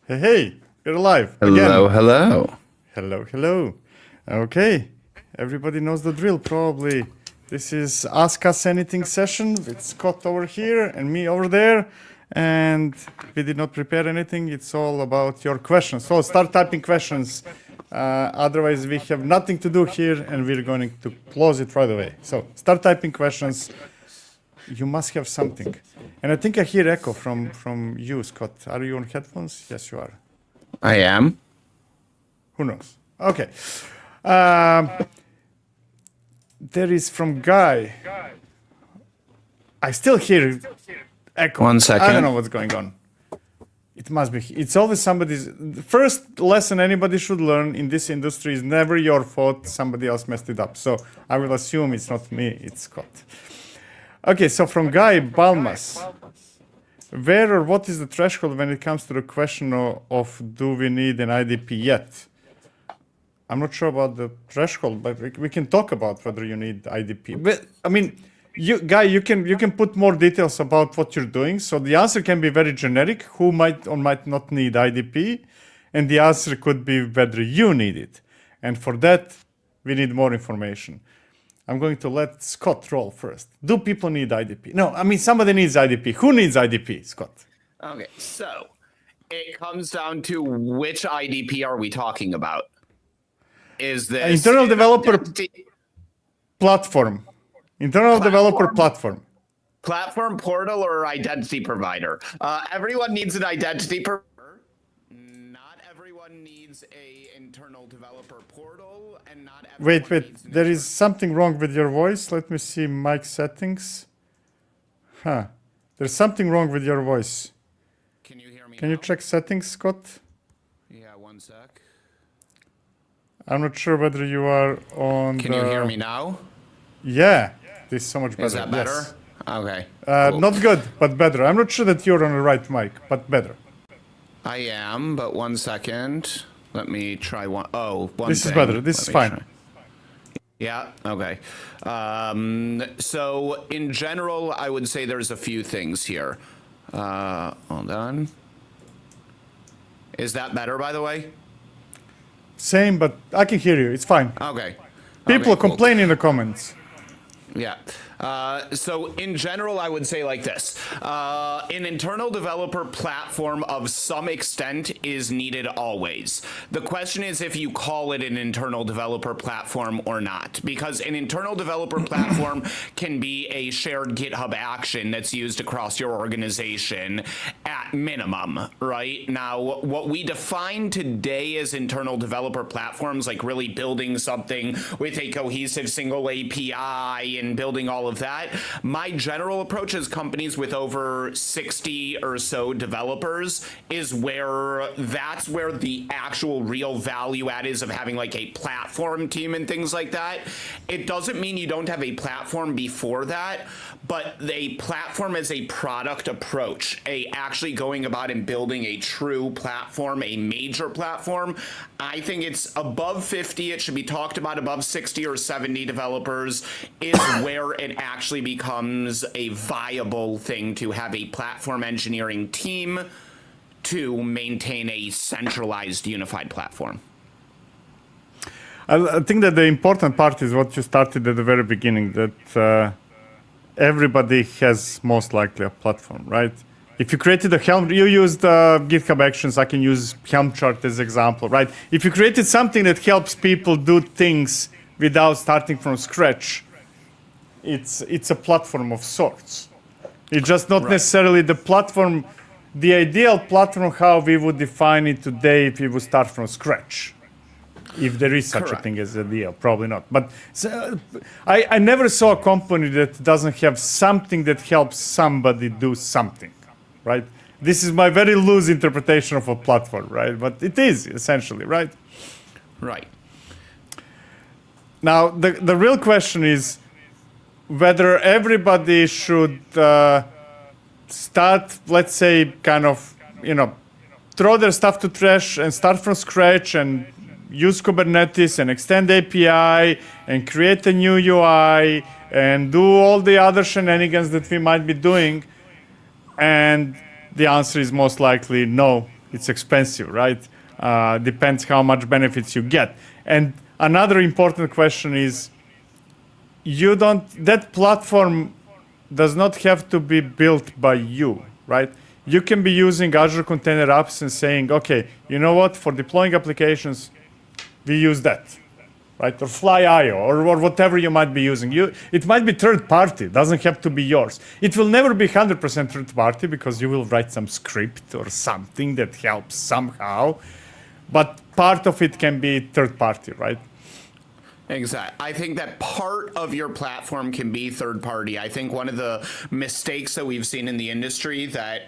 Hey, we're live Hello, again. hello. Hello. Okay, everybody knows the drill probably. This is Ask Us Anything session with Scott over here and me over there. And we did not prepare anything. It's all about your questions. So start typing questions. Otherwise, we have nothing to do here and we're going to close it right away. So start typing questions. You must have something. And I think I hear echo from you, Scott. Are you on headphones? Yes, you are. I am. Who knows? Okay. There is from Guy. I still hear echo. 1 second. I don't know what's going on. It must be. It's always somebody's. The first lesson anybody should learn in this industry is never your fault. Somebody else messed it up. So I will assume it's not me, it's Scott. Okay, so from Guy Balmas. Where or what is the threshold when it comes to the question of do we need an IDP yet? I'm not sure about the threshold, but we can talk about whether you need IDP. But I mean, Guy, you can put more details about what you're doing. So the answer can be very generic, who might or might not need IDP, and the answer could be whether you need it. And for that, we need more information. I'm going to let Scott roll first. Do people need IDP? No, I mean, somebody needs IDP. Who needs IDP, Scott? Okay, so it comes down to which IDP are we talking about? Is this internal developer platform? Internal developer platform. Platform portal or identity provider? Everyone needs an identity provider. Not everyone needs a internal developer portal, and not everyone Wait. There is something wrong with your voice. Let me see mic settings. There's something wrong with your voice. Can you hear me? Can you check settings, Scott? Yeah, 1 sec. I'm not sure whether you are on. Can you hear me now? Yeah, this is so much better. Is that better? Yes. Okay. Cool. Not good, but better. I'm not sure that you're on the right mic, but better. I am, but 1 second. Let me try one. Oh, one This thing. is better. This is fine. Try. Yeah, okay. So in general, I would say there's a few things here. Hold on. Is that better, by the way? Same, but I can hear you. It's fine. Okay. People Okay, cool. complain in the comments. Yeah. So in general, I would say like this. An internal developer platform of some extent is needed always. The question is if you call it an internal developer platform or not, because an internal developer platform can be a shared GitHub action that's used across your organization at minimum, right? Now, what we define today as internal developer platforms, like really building something with a cohesive single API and building all of that. My general approach as companies with over 60 or so developers is where that's where the actual real value add is of having like a platform team and things like that. It doesn't mean you don't have a platform before that, but a platform as a product approach, a actually going about and building a true platform, a major platform. I think it's above 50. It should be talked about above 60 or 70 developers is where it actually becomes a viable thing to have a platform engineering team to maintain a centralized unified platform. I think that the important part is what you started at the very beginning, that everybody has most likely a platform, right? If you created a Helm, you used GitHub Actions, I can use Helm chart as example, right? If you created something that helps people do things without starting from scratch, it's a platform of sorts. It's just not necessarily the platform, the ideal platform how we would define it today if we would start from scratch. If there is such a thing as a deal, probably not. But I never saw a company that doesn't have something that helps somebody do something, right? This is my very loose interpretation of a platform, right? But it is essentially, right? Right. Now, the real question is whether everybody should start, let's say, kind of, throw their stuff to trash and start from scratch and use Kubernetes and extend API and create a new UI and do all the other shenanigans that we might be doing. And the answer is most likely no. It's expensive, right? Depends how much benefits you get. And another important question is, that platform does not have to be built by you, right? You can be using Azure Container Apps and saying, okay, you know what, for deploying applications, we use that, right? Or Fly.io, or whatever you might be using. It might be third party, doesn't have to be yours. It will never be 100% third party because you will write some script or something that helps somehow, but part of it can be third party, right? Exactly. I think that part of your platform can be third party. I think one of the mistakes that we've seen in the industry that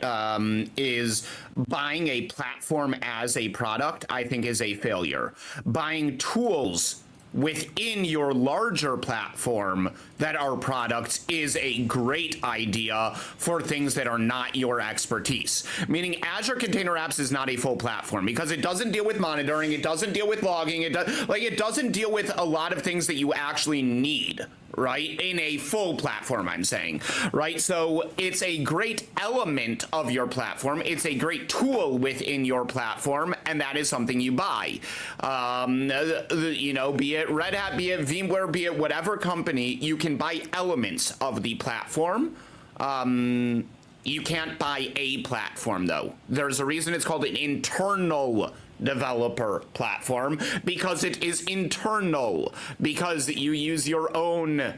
is buying a platform as a product, I think is a failure. Buying tools within your larger platform that are products is a great idea for things that are not your expertise. Meaning Azure Container Apps is not a full platform because it doesn't deal with monitoring, it doesn't deal with logging, it doesn't deal with a lot of things that you actually need, right? In a full platform, I'm saying, right? So it's a great element of your platform. It's a great tool within your platform, and that is something you buy. Be it Red Hat, be it VMware, be it whatever company, you can buy elements of the platform. You can't buy a platform, though. There's a reason it's called an internal developer platform, because it is internal, because you use your own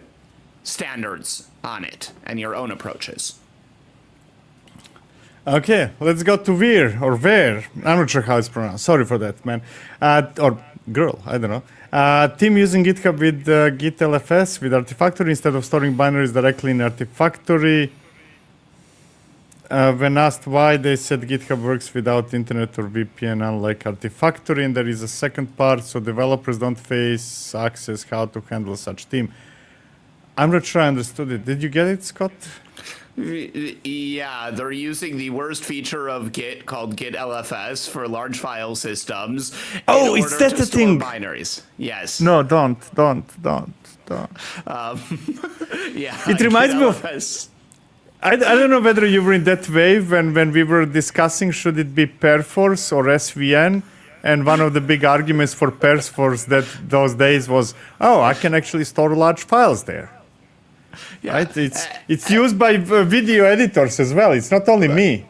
standards on it and your own approaches. Okay, let's go to Veer, or Ver. I'm not sure how it's pronounced. Sorry for that, man. Or girl, I don't know. Team using GitHub with Git LFS with Artifactory instead of storing binaries directly in Artifactory. When asked why, they said GitHub works without internet or VPN, unlike Artifactory. And there is a second part, so developers don't face access, how to handle such team. I'm not sure I understood it. Did you get it, Scott? Yeah, they're using the worst feature of Git called Git LFS for large file systems. Oh, is that the thing? Binaries. Yes. No, don't. Yeah. It reminds me of. I don't know whether you were in that wave when we were discussing should it be Perforce or SVN, and one of the big arguments for Perforce that those days was, oh, I can actually store large files there. Yeah. Right? It's used by video editors as well. It's not only me.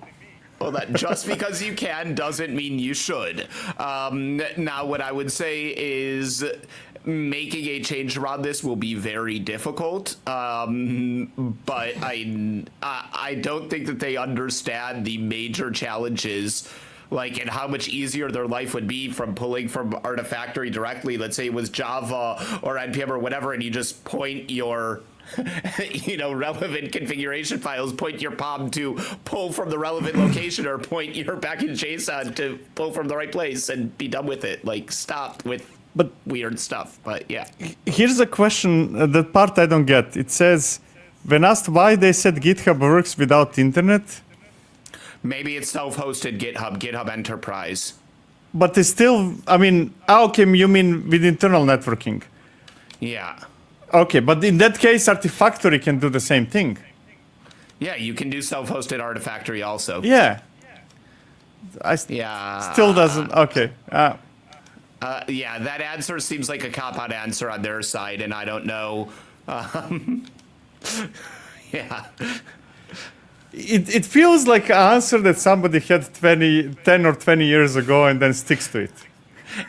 Well, that just because you can doesn't mean you should. Now, what I would say is making a change around this will be very difficult, but I don't think that they understand the major challenges, like, and how much easier their life would be from pulling from Artifactory directly. Let's say it was Java or NPM or whatever, and you just point your relevant configuration files, point your POM to pull from the relevant location, or point your package JSON to pull from the right place, and be done with it. Like, stop with weird stuff. But yeah. Here's a question, the part I don't get. It says, when asked why they said GitHub works without internet. Maybe it's self-hosted GitHub Enterprise. But it's still, okay, you mean with internal networking? Yeah. Okay, but in that case, Artifactory can do the same thing. Yeah, you can do self-hosted Artifactory also. Yeah. Still doesn't, okay. Yeah, that answer seems like a cop-out answer on their side, and I don't know. Yeah. It feels like an answer that somebody had 10 or 20 years ago and then sticks to it.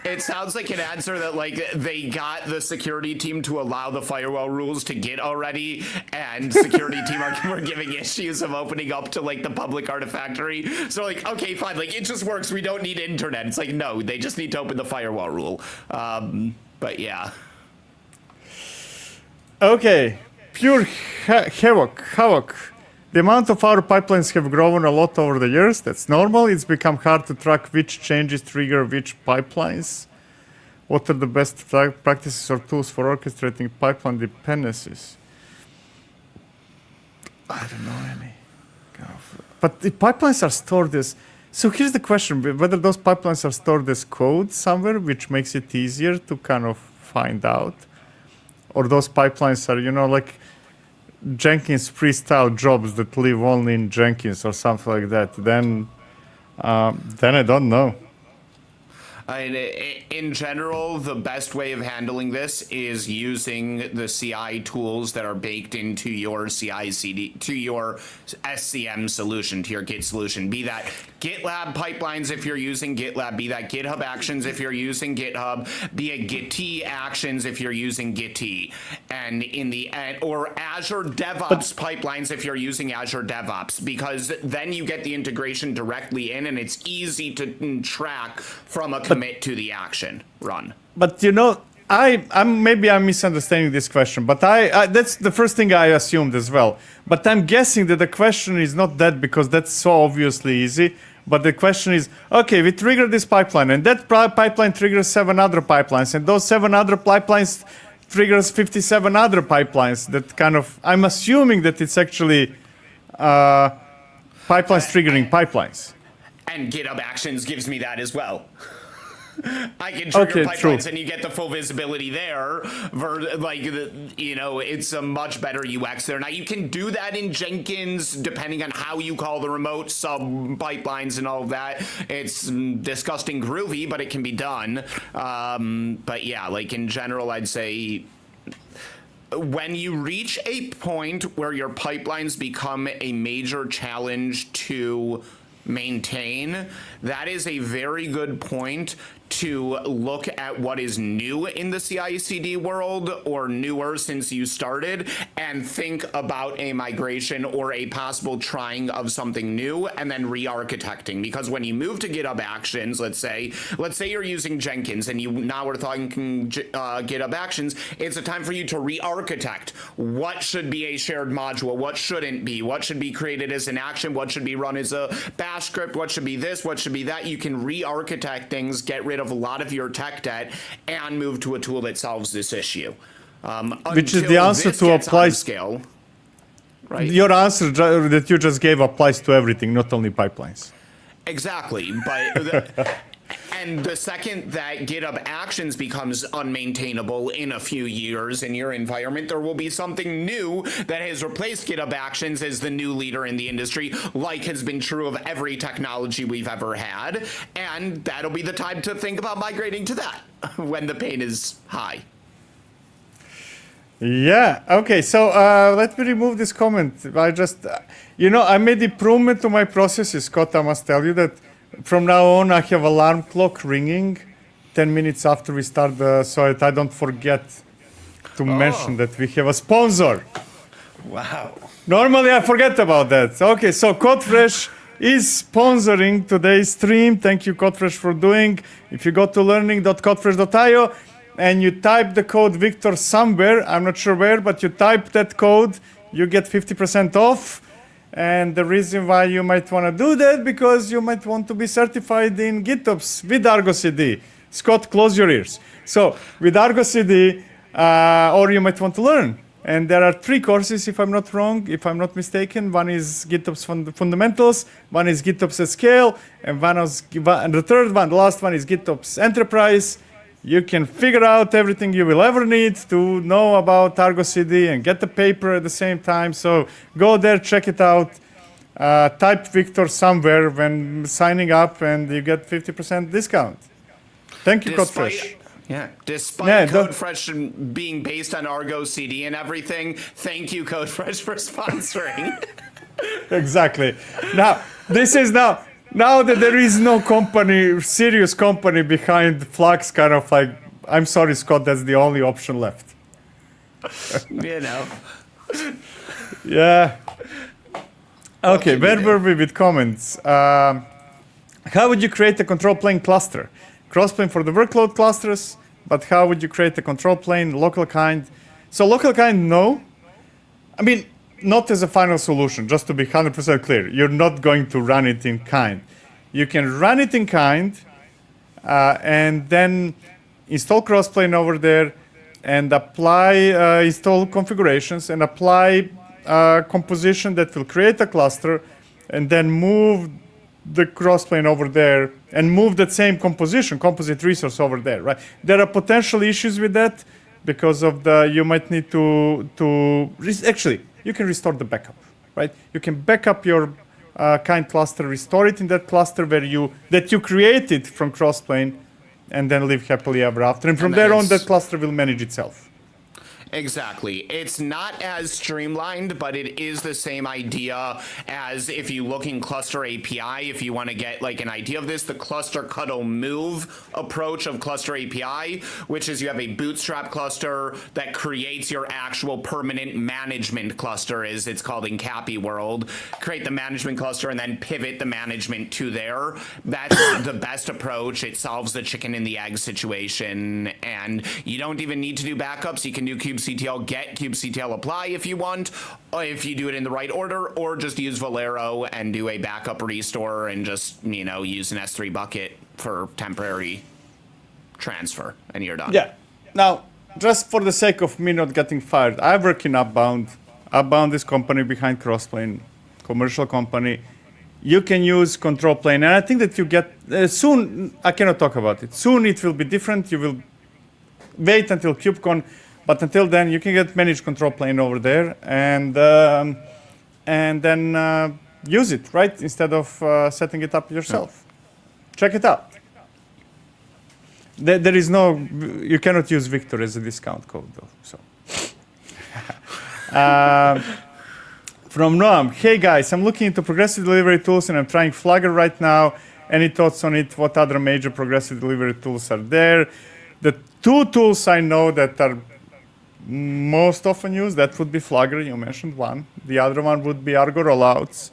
It sounds like an answer that, like, they got the security team to allow the firewall rules to Git already, and security team were giving issues of opening up to, like, the public Artifactory. So, like, okay, fine, like, it just works. We don't need internet. It's like, no, they just need to open the firewall rule. But yeah. Okay, pure havoc. The amount of our pipelines have grown a lot over the years. That's normal. It's become hard to track which changes trigger which pipelines. What are the best practices or tools for orchestrating pipeline dependencies? I don't know any. But the pipelines are stored as... So here's the question, whether those pipelines are stored as code somewhere, which makes it easier to kind of find out, or those pipelines are, like Jenkins freestyle jobs that live only in Jenkins or something like that. Then Then I don't know. In general, the best way of handling this is using the CI tools that are baked into your CI/CD, to your SCM solution, to your Git solution. Be that GitLab pipelines if you're using GitLab, be that GitHub Actions if you're using GitHub, be it Git Actions if you're using Git, and or Azure DevOps pipelines if you're using Azure DevOps, because then you get the integration directly in, and it's easy to track from a commit to the action run. But you know, I'm misunderstanding this question, but I that's the first thing I assumed as well. But I'm guessing that the question is not that, because that's so obviously easy. But the question is, okay, we trigger this pipeline, and that pipeline triggers 7 other pipelines, and those 7 other pipelines triggers 57 other pipelines. That kind of, I'm assuming that it's actually pipelines triggering pipelines. And GitHub Actions gives me that as well. I can trigger pipelines, and you get the full visibility there. It's a much better UX there. Now, you can do that in Jenkins, depending on how you call the remote sub pipelines and all of that. It's disgusting groovy, but it can be done. But yeah, like in general, I'd say when you reach a point where your pipelines become a major challenge to maintain, that is a very good point to look at what is new in the CI/CD world, or newer since you started, and think about a migration or a possible trying of something new, and then re-architecting. Because when you move to GitHub Actions, let's say you're using Jenkins, and you now are thinking GitHub Actions, it's a time for you to re-architect. What should be a shared module? What shouldn't be? What should be created as an action? What should be run as a bash script? What should be this? What should be that? You can re-architect things, get rid of a lot of your tech debt, and move to a tool that solves this issue. Which is the answer to apply scale. Right. Your answer that you just gave applies to everything, not only pipelines. Exactly, but and the second that GitHub Actions becomes unmaintainable in a few years in your environment, there will be something new that has replaced GitHub Actions as the new leader in the industry, like has been true of every technology we've ever had. And that'll be the time to think about migrating to that when the pain is high. Yeah, okay, so let me remove this comment. I just, I made improvement to my processes, Scott. I must tell you that from now on, I have alarm clock ringing 10 minutes after we start, so that I don't forget to mention that we have a sponsor. Wow. Normally, I forget about that. Okay, so CodeFresh is sponsoring today's stream. Thank you, CodeFresh, for doing. If you go to learning.codefresh.io and you type the code Victor somewhere, I'm not sure where, but you type that code, you get 50% off. And the reason why you might want to do that, because you might want to be certified in GitOps with Argo CD. Scott, close your ears. So with Argo CD, or you might want to learn. And there are 3 courses, if I'm not wrong, if I'm not mistaken. One is GitOps Fundamentals, one is GitOps at Scale, and the third one, the last one, is GitOps Enterprise. You can figure out everything you will ever need to know about Argo CD and get the paper at the same time. So go there, check it out. Type Victor somewhere when signing up, and you get 50% discount. Thank you, CodeFresh. Yeah, despite CodeFresh being based on Argo CD and everything, thank you, CodeFresh, for sponsoring. Exactly. Now, this is now that there is no serious company behind Flux, kind of like, I'm sorry, Scott, that's the only option left. Yeah. Okay, where were we with comments? How would you create a control plane cluster? Crossplane for the workload clusters, but how would you create a control plane, local kind? So local kind, no. I mean, not as a final solution, just to be 100% clear. You're not going to run it in kind. You can run it in kind, and then install crossplane over there, and apply install configurations, and apply composition that will create a cluster, and then move the crossplane over there, and move that same composite resource over there, right? There are potential issues with that because of you might need to actually, you can restore the backup, right? You can back up your kind cluster, restore it in that cluster that you created from crossplane, and then live happily ever after. And from there on, that cluster will manage itself. Exactly. It's not as streamlined, but it is the same idea as if you look in cluster API, if you want to get like an idea of this, the cluster cuddle move approach of cluster API, which is you have a bootstrap cluster that creates your actual permanent management cluster, as it's called in Cappy world, create the management cluster and then pivot the management to there. That's the best approach. It solves the chicken and the egg situation, and you don't even need to do backups. You can do kubectl get, kubectl apply if you want, if you do it in the right order, or just use Valero and do a backup restore and just, use an S3 bucket for temporary transfer, and you're done. Yeah. Now, just for the sake of me not getting fired, I work in Upbound. Upbound is company behind Crossplane, commercial company. You can use control plane, and I think that you get, soon, I cannot talk about it. Soon it will be different. You will wait until KubeCon. But until then, you can get managed control plane over there and then use it, right? Instead of setting it up yourself. Yeah. Check it out. There is no, you cannot use Victor as a discount code though. So. From Noam, hey guys, I'm looking into progressive delivery tools and I'm trying Flagger right now. Any thoughts on it? What other major progressive delivery tools are there? The two tools I know that are most often used, that would be Flagger, you mentioned one. The other one would be Argo rollouts.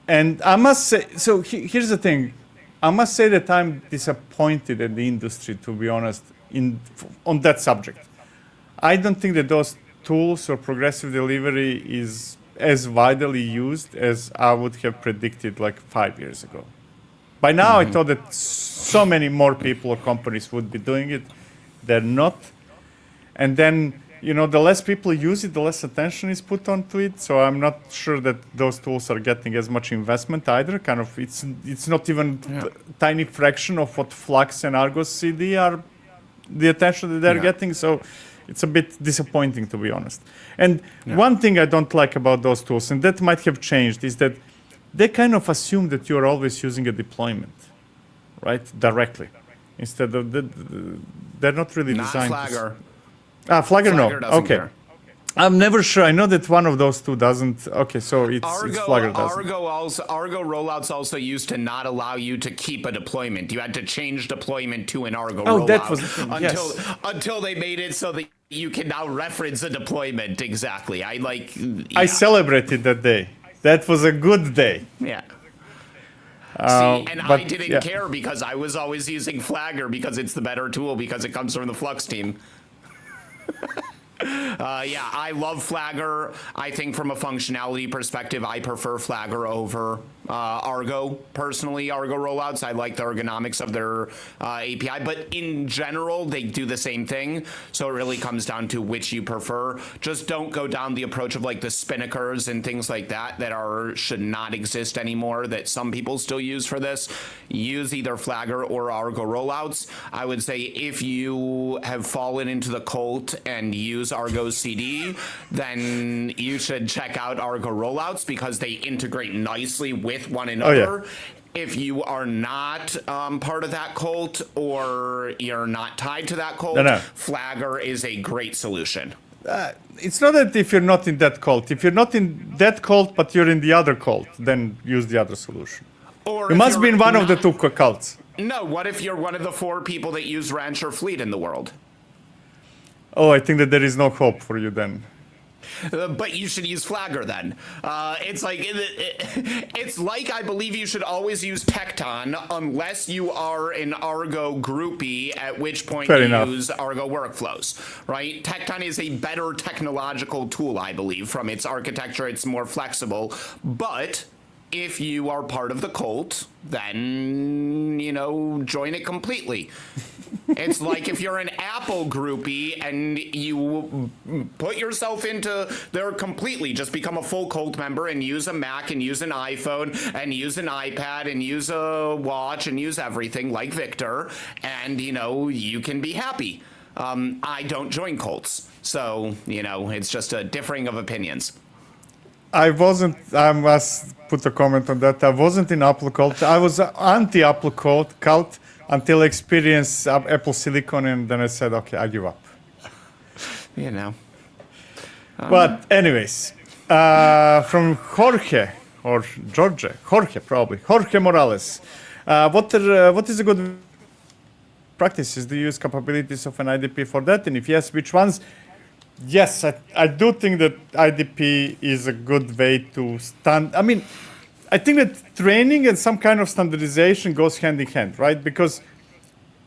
And I must say, so here's the thing. I must say that I'm disappointed at the industry, to be honest, on that subject. I don't think that those tools or progressive delivery is as widely used as I would have predicted like 5 years ago. By now, I thought that so many more people or companies would be doing it. They're not. And then, the less people use it, the less attention is put onto it. So I'm not sure that those tools are getting as much investment either. Kind of, it's not even a tiny fraction of what Flux and Argo CD are, the attention that they're getting. So it's a bit disappointing, to be honest. And one thing I don't like about those tools, and that might have changed, is that they kind of assume that you're always using a deployment, right, directly, instead of they're not really designed. Not Flagger. Flagger, no. Okay. Care. I'm never sure. I know that one of those two doesn't. Okay, so it's Flagger doesn't. Argo rollouts also used to not allow you to keep a deployment. You had to change deployment to an Argo rollout. That was the thing. Until they made it so that you can now reference a deployment. Exactly. I celebrated that day. That was a good day. Yeah. I didn't care because I was always using Flagger because it's the better tool because it comes from the Flux team. I love Flagger. I think from a functionality perspective, I prefer Flagger over Argo. Personally, Argo rollouts, I like the ergonomics of their API, but in general, they do the same thing. So it really comes down to which you prefer. Just don't go down the approach of like the Sidecars and things like that should not exist anymore, that some people still use for this. Use either Flagger or Argo rollouts. I would say if you have fallen into the cult and use Argo CD, then you should check out Argo rollouts because they integrate nicely with one another. Oh, yeah. If you are not part of that cult or you're not tied to that cult, Flagger is a great solution. It's not that if you're not in that cult. If you're not in that cult, but you're in the other cult, then use the other solution. Or you must be in one of the two cults. No, what if you're one of the 4 people that use Rancher Fleet in the world? Oh, I think that there is no hope for you then. But you should use Flagger then. It's like I believe you should always use Tecton unless you are an Argo groupie, at which point use Argo workflows, right? Tecton is a better technological tool, I believe. From its architecture, it's more flexible. But if you are part of the cult, then, join it completely. It's like if you're an Apple groupie and you put yourself into there completely, just become a full cult member and use a Mac and use an iPhone and use an iPad and use a watch and use everything like Victor, and, you can be happy. I don't join cults. So, it's just a differing of opinions. I wasn't, I must put a comment on that. I wasn't in Apple cult. I was anti-Apple cult until I experienced Apple Silicon, and then I said, okay, I give up. You know. But anyways, from Jorge probably, Jorge Morales. What is a good practices? Do you use capabilities of an IDP for that? And if yes, which ones? Yes, I do think that IDP is a good way to stand. I mean, I think that training and some kind of standardization goes hand in hand, right? Because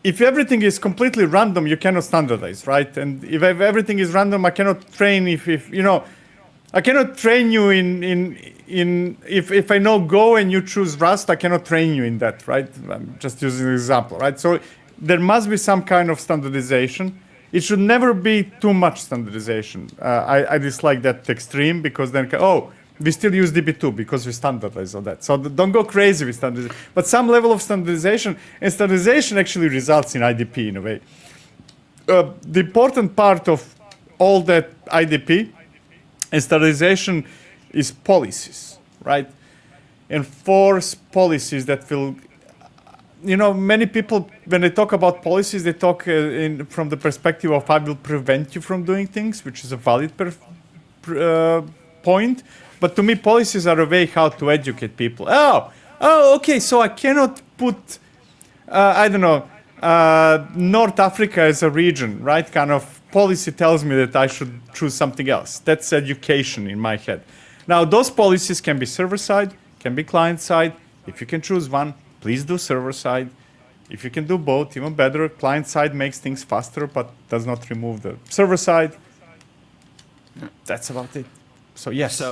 if everything is completely random, you cannot standardize, right? And if everything is random, I cannot train if you know, I cannot train you in if I know Go and you choose Rust, I cannot train you in that, right? I'm just using an example, right? So there must be some kind of standardization. It should never be too much standardization. I dislike that extreme because then, we still use DB2 because we standardize on that. So don't go crazy with standardization. But some level of standardization, and standardization actually results in IDP in a way. The important part of all that IDP and standardization is policies, right? Enforce policies that will, many people, when they talk about policies, they talk from the perspective of I will prevent you from doing things, which is a valid point. But to me, policies are a way how to educate people. Okay, so I cannot put, North Africa as a region, right? Kind of policy tells me that I should choose something else. That's education in my head. Now, those policies can be server-side, can be client-side. If you can choose one, please do server-side. If you can do both, even better. Client-side makes things faster, but does not remove the server-side. That's about it. So, yes.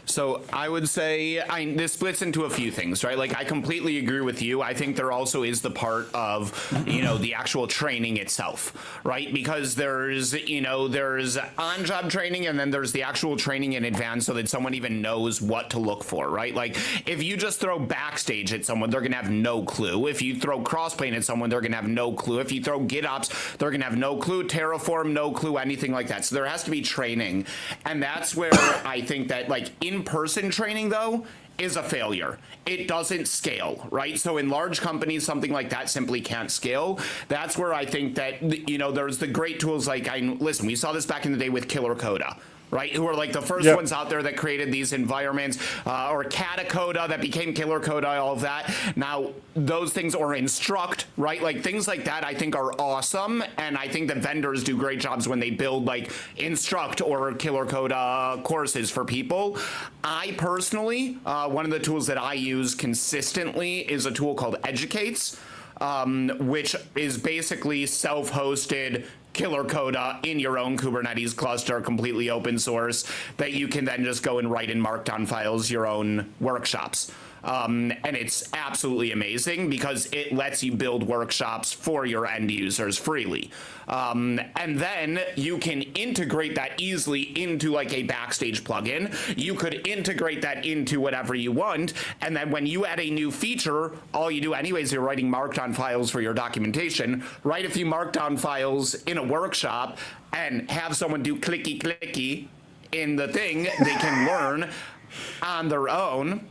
So I would say this splits into a few things, right? Like I completely agree with you. I think there also is the part of, the actual training itself, right? Because there's on-job training and then there's the actual training in advance so that someone even knows what to look for, right? Like if you just throw backstage at someone, they're going to have no clue. If you throw crossplane at someone, they're going to have no clue. If you throw GitOps, they're going to have no clue. Terraform, no clue, anything like that. So there has to be training. And that's where I think that in-person training, though, is a failure. It doesn't scale, right? So in large companies, something like that simply can't scale. That's where I think that, there's the great tools like, listen, we saw this back in the day with Killer Coda, right? Who are like the first ones out there that created these environments, or Catacoda that became Killer Coda, all of that. Now, those things, or Instruct, right? Like things like that I think are awesome. And I think that vendors do great jobs when they build like Instruct or Killer Coda courses for people. I personally, one of the tools that I use consistently is a tool called Educates, which is basically self-hosted Killer Coda in your own Kubernetes cluster, completely open source, that you can then just go and write in Markdown files your own workshops. And it's absolutely amazing because it lets you build workshops for your end users freely. And then you can integrate that easily into like a Backstage plugin. You could integrate that into whatever you want. And then when you add a new feature, all you do anyways, you're writing Markdown files for your documentation. Write a few Markdown files in a workshop and have someone do clicky in the thing. They can learn on their own,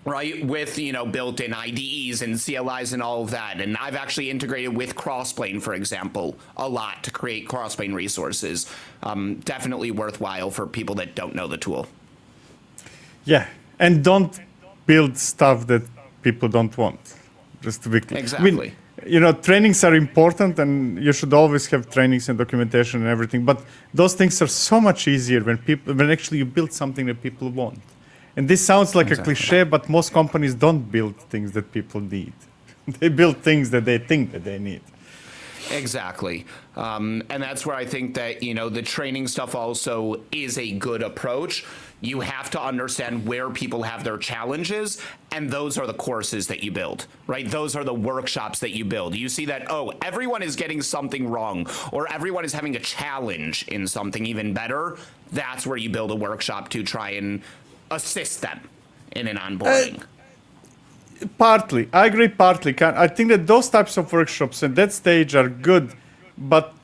right, with, built-in IDEs and CLIs and all of that. And I've actually integrated with Crossplane, for example, a lot to create Crossplane resources. Definitely worthwhile for people that don't know the tool. Yeah, and don't build stuff that people don't want. Just to be clear. Exactly. Trainings are important, and you should always have trainings and documentation and everything. But those things are so much easier when actually you build something that people want. And this sounds like a cliche, but most companies don't build things that people need. They build things that they think that they need. Exactly. And that's where I think that, the training stuff also is a good approach. You have to understand where people have their challenges, and those are the courses that you build, right? Those are the workshops that you build. You see that, everyone is getting something wrong, or everyone is having a challenge in something even better. That's where you build a workshop to try and assist them in an onboarding. Partly. I agree partly. I think that those types of workshops at that stage are good, but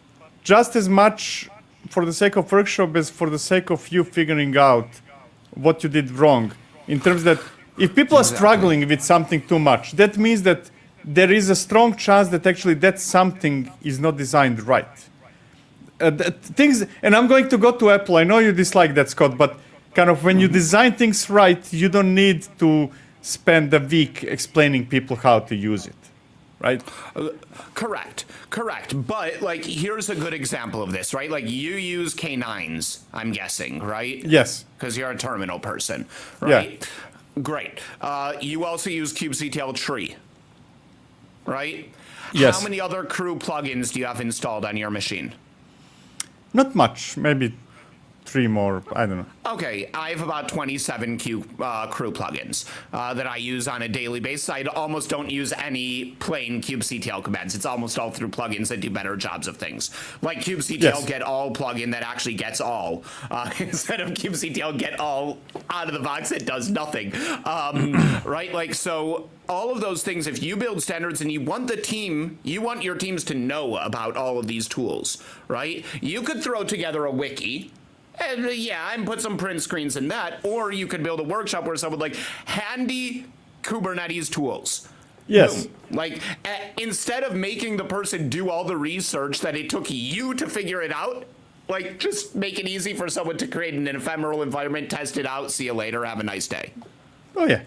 just as much for the sake of workshop as for the sake of you figuring out what you did wrong. In terms that if people are struggling with something too much, that means that there is a strong chance that actually that something is not designed right. Things, and I'm going to go to Apple. I know you dislike that, Scott, but kind of when you design things right, you don't need to spend a week explaining people how to use it, right? Correct. But like, here's a good example of this, right? Like you use K9s, I'm guessing, right? Yes. Because you're a terminal person, right? Yeah. Great. You also use kubectl tree, right? Yes. How many other crew plugins do you have installed on your machine? Not much, maybe 3 more, I don't know. Okay, I have about 27 crew plugins that I use on a daily basis. I almost don't use any plain kubectl commands. It's almost all through plugins that do better jobs of things. Like kubectl get all plugin that actually gets all, instead of kubectl get all out of the box that does nothing. Right? Like, so all of those things, if you build standards and you want your teams to know about all of these tools, right? You could throw together a wiki. And and put some print screens in that, or you could build a workshop where someone like handy Kubernetes tools. Yes. Boom. Like instead of making the person do all the research that it took you to figure it out, like just make it easy for someone to create an ephemeral environment, test it out, see you later, have a nice day. Oh yeah.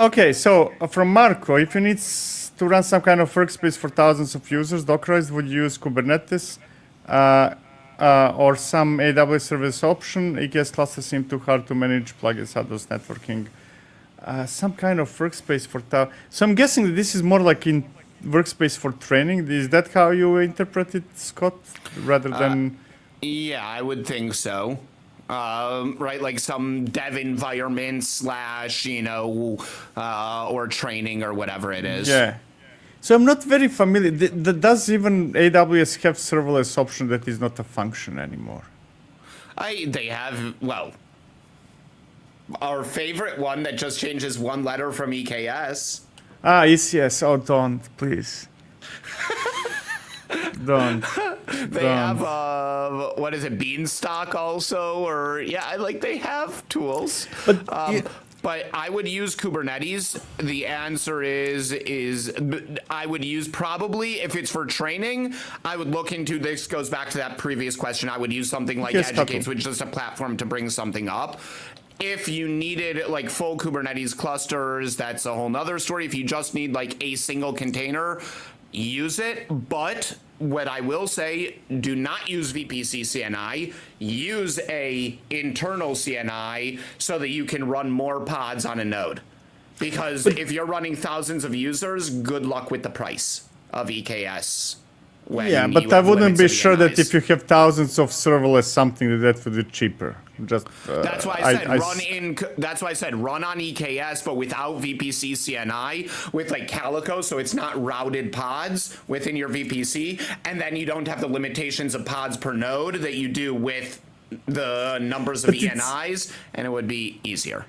Okay, so from Marco, if you need to run some kind of workspace for thousands of users, Dockerized would use Kubernetes. Or some AWS service option. EKS clusters seem too hard to manage, plugins, Hadoop networking. Some kind of workspace for so I'm guessing that this is more like in workspace for training. Is that how you interpret it, Scott? Rather than... Yeah, I would think so. Right, like some dev environment / or training or whatever it is. Yeah. So I'm not very familiar. Does even AWS have serverless option that is not a function anymore? They have, well, our favorite one that just changes one letter from EKS. ECS. Oh, don't, please. Don't. They have, what is it, Beanstalk also? Or, they have tools. But I would use Kubernetes. The answer is I would use probably, if it's for training, I would look into, this goes back to that previous question, I would use something like Educates, which is just a platform to bring something up. If you needed like full Kubernetes clusters, that's a whole nother story. If you just need like a single container, use it. But what I will say, do not use VPC CNI. Use a internal CNI so that you can run more pods on a node. Because if you're running thousands of users, good luck with the price of EKS. But I wouldn't be sure that if you have thousands of serverless something that would be cheaper. Just that's why I said that's why I said run on EKS, but without VPC CNI, with like Calico, so it's not routed pods within your VPC, and then you don't have the limitations of pods per node that you do with the numbers of ENIs, and it would be easier.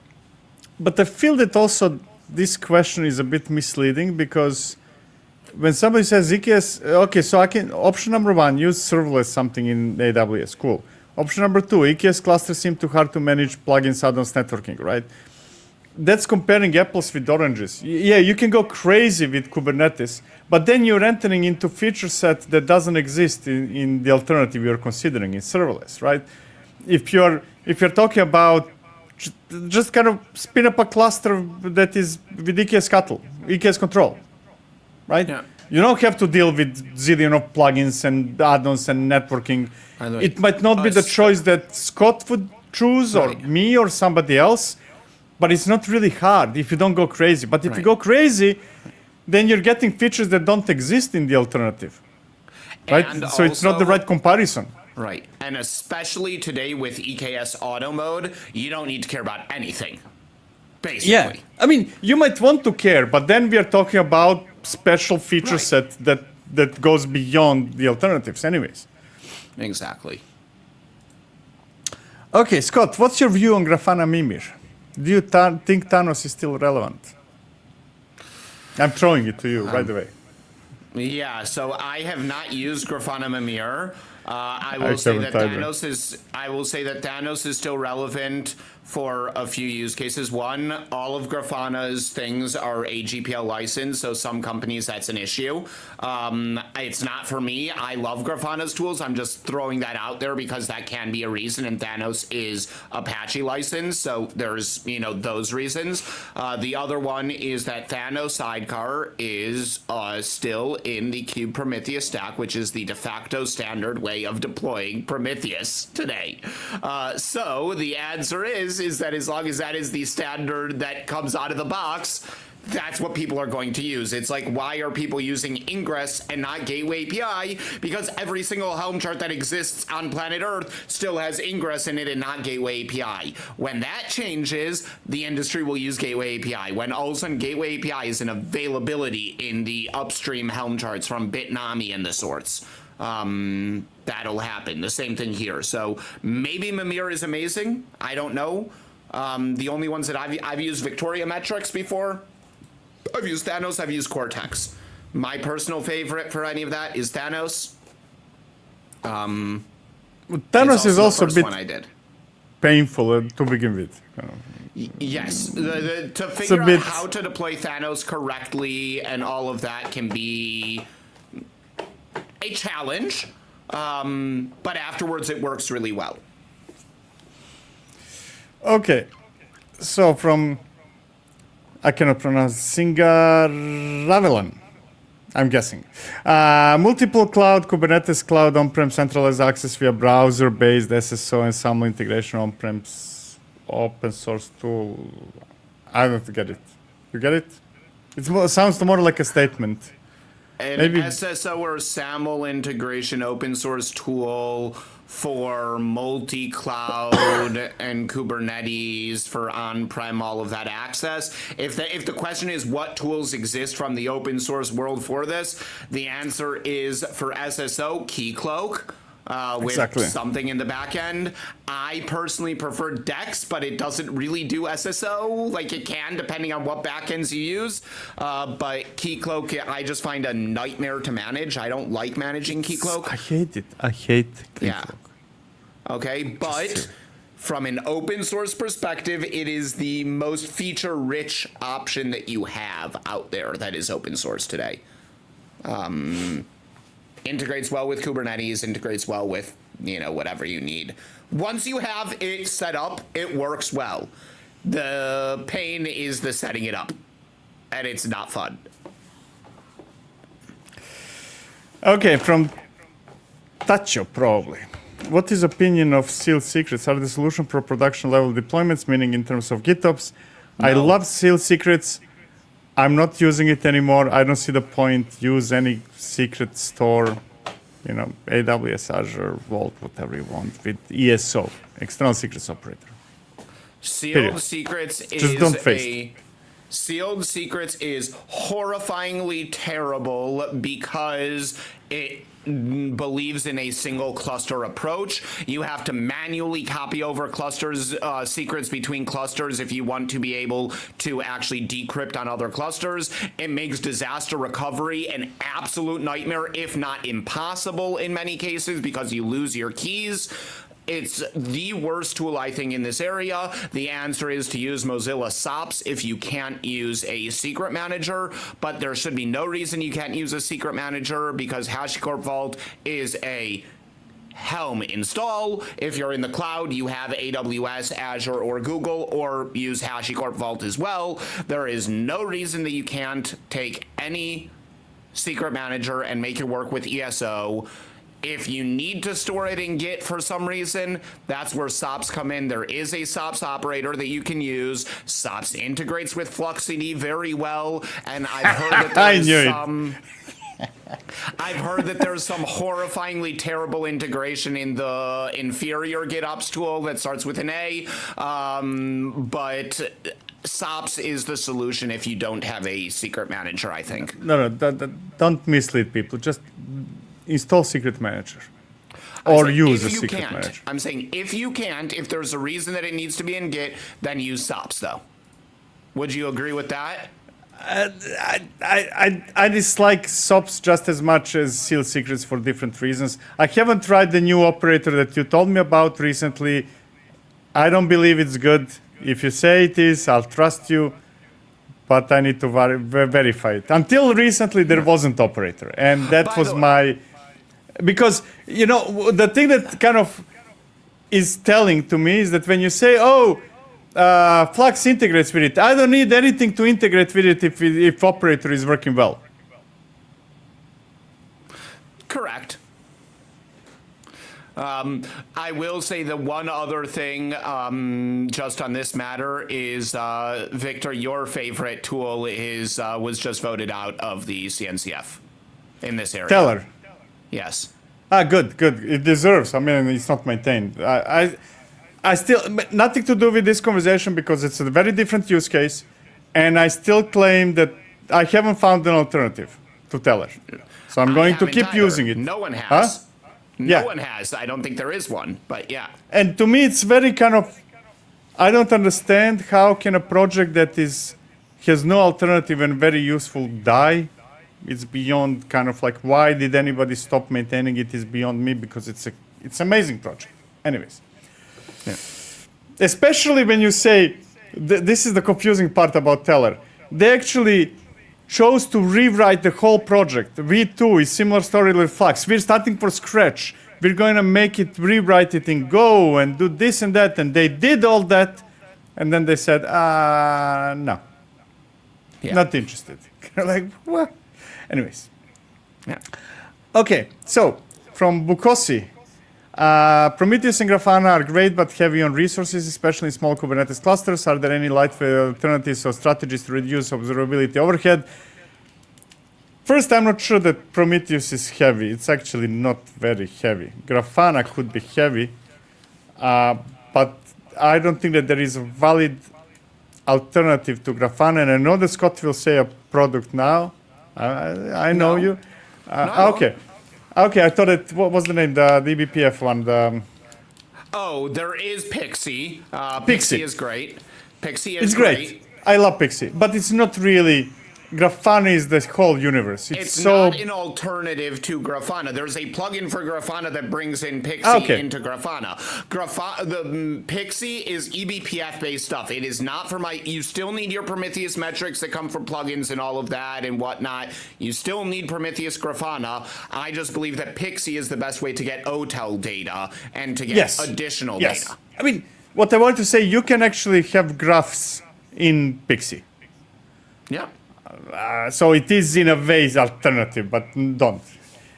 But I feel that also this question is a bit misleading because when somebody says EKS, okay, so I can, option number 1, use serverless something in AWS, cool. Option number 2, EKS clusters seem too hard to manage, plugins, add-ons, networking, right? That's comparing apples with oranges. Yeah, you can go crazy with Kubernetes, but then you're entering into feature set that doesn't exist in the alternative you're considering in serverless, right? If you're talking about just kind of spin up a cluster that is with EKS control, right? Yeah. You don't have to deal with zillion of plugins and add-ons and networking. It might not be the choice that Scott would choose or me or somebody else, but it's not really hard if you don't go crazy. But if you go crazy, then you're getting features that don't exist in the alternative, right? And so it's not the right comparison. Right. And especially today with EKS auto mode, you don't need to care about anything, basically. Yeah. I mean, you might want to care, but then we are talking about special feature set that goes beyond the alternatives anyways. Exactly. Okay, Scott, what's your view on Grafana Mimir? Do you think Thanos is still relevant? I'm throwing it to you right away. Yeah, so I have not used Grafana Mimir. I will say that haven't either. I will say that Thanos is still relevant for a few use cases. One, all of Grafana's things are a GPL license, so some companies that's an issue. It's not for me. I love Grafana's tools. I'm just throwing that out there because that can be a reason, and Thanos is Apache license, so there's, those reasons. The other one is that Thanos Sidecar is still in the Kube Prometheus stack, which is the de facto standard way of deploying Prometheus today. So the answer is that as long as that is the standard that comes out of the box, that's what people are going to use. It's like, why are people using Ingress and not Gateway API? Because every single Helm chart that exists on planet Earth still has Ingress in it and not Gateway API. When that changes, the industry will use Gateway API. When all of a sudden Gateway API is an availability in the upstream Helm charts from Bitnami and the sorts, that'll happen. The same thing here. So maybe Mimir is amazing. I don't know. The only ones that I've used Victoria metrics before. I've used Thanos. I've used Cortex. My personal favorite for any of that is Thanos. Thanos is also a the first bit one I did. painful to begin with. Yes, to figure bit... out how to deploy Thanos correctly and all of that can be a challenge, but afterwards it works really well. Okay, so from, I cannot pronounce, Singaravelan, I'm guessing. Multiple cloud, Kubernetes cloud, on-prem centralized access via browser-based SSO ensemble integration on-prem open source tool. I don't get it. You get it? It sounds more like a statement. An Maybe SSO or SAML integration open source tool for multi-cloud and Kubernetes for on-prem, all of that access. If the question is what tools exist from the open source world for this, the answer is for SSO, Keycloak. With something in the back end. I personally prefer Dex, but it doesn't really do SSO like it can, depending on what backends you use. But Keycloak, I just find a nightmare to manage. I don't like managing Keycloak. I hate it. I hate Keycloak. Yeah. Okay, but from an open source perspective, it is the most feature-rich option that you have out there that is open source today. Integrates well with Kubernetes, integrates well with, whatever you need. Once you have it set up, it works well. The pain is the setting it up, and it's not fun. Okay, from Tacho, probably. What is opinion of sealed secrets? Are the solution for production level deployments, meaning in terms of GitOps? No. I love sealed secrets. I'm not using it anymore. I don't see the point. Use any secret store, AWS, Azure, Vault, whatever you want, with ESO, external secrets operator. Sealed secrets Sealed secrets is horrifyingly terrible because it believes in a single cluster approach. You have to manually copy over clusters, secrets between clusters if you want to be able to actually decrypt on other clusters. It makes disaster recovery an absolute nightmare, if not impossible in many cases, because you lose your keys. It's the worst tool, I think, in this area. The answer is to use Mozilla SOPS if you can't use a secret manager, but there should be no reason you can't use a secret manager because HashiCorp Vault is a Helm install. If you're in the cloud, you have AWS, Azure, or Google, or use HashiCorp Vault as well. There is no reason that you can't take any secret manager and make it work with ESO. If you need to store it in Git for some reason, that's where SOPS come in. There is a SOPS operator that you can use. SOPS integrates with FluxCD very well, and I've heard that there's some horrifyingly terrible integration in the inferior GitOps tool that starts with an A, but SOPS is the solution if you don't have a secret manager, I think. No, don't mislead people. Just install secret manager or use a secret manager. I'm saying if you can't, if there's a reason that it needs to be in Git, then use SOPS though. Would you agree with that? I dislike SOPs just as much as seal secrets for different reasons. I haven't tried the new operator that you told me about recently. I don't believe it's good. If you say it is, I'll trust you. But I need to verify it. Until recently, there wasn't operator. And that was my... Because, you know, the thing that kind of is telling to me is that when you say, oh, Flux integrates with it, I don't need anything to integrate with it if operator is working well. Correct. I will say the one other thing just on this matter is, Victor, your favorite tool is was just voted out of the CNCF in this area. Teller. Yes. Good. It deserves. I mean, it's not maintained. I still, nothing to do with this conversation because it's a very different use case. And I still claim that I haven't found an alternative to Teller. So I'm going to keep using it. No one has. Huh? No one has. I don't think there is one, but yeah. And to me, it's very kind of, I don't understand how can a project that has no alternative and very useful die. It's beyond kind of like, why did anybody stop maintaining it is beyond me because it's amazing project. Anyways. Yeah. Especially when you say, this is the confusing part about Teller. They actually chose to rewrite the whole project. V2 is similar story with Flux. We're starting from scratch. We're going to make it, rewrite it in Go and do this and that. And they did all that. And then they said, no. Yeah. Not interested. Like, what? Anyways. Yeah. Okay, so from Bukosi. Prometheus and Grafana are great but heavy on resources, especially in small Kubernetes clusters. Are there any lightweight alternatives or strategies to reduce observability overhead? First, I'm not sure that Prometheus is heavy. It's actually not very heavy. Grafana could be heavy, but I don't think that there is a valid alternative to Grafana. And I know that Scott will say a product now. I know you. No. Okay, I thought it. What was the name? The eBPF one. Oh, there is Pixie. Pixie Pixie is great. Pixie is it's great. I love Pixie, but it's not really. Grafana is the whole universe. It's not an alternative to Grafana. There's a plugin for Grafana that brings in Pixie into Grafana. The Pixie is eBPF-based stuff. It is not for you still need your Prometheus metrics that come from plugins and all of that and whatnot. You still need Prometheus Grafana. I just believe that Pixie is the best way to get OTel data and to get additional data. I mean, what I want to say, you can actually have graphs in Pixie. Yeah. So it is in a way alternative, but don't.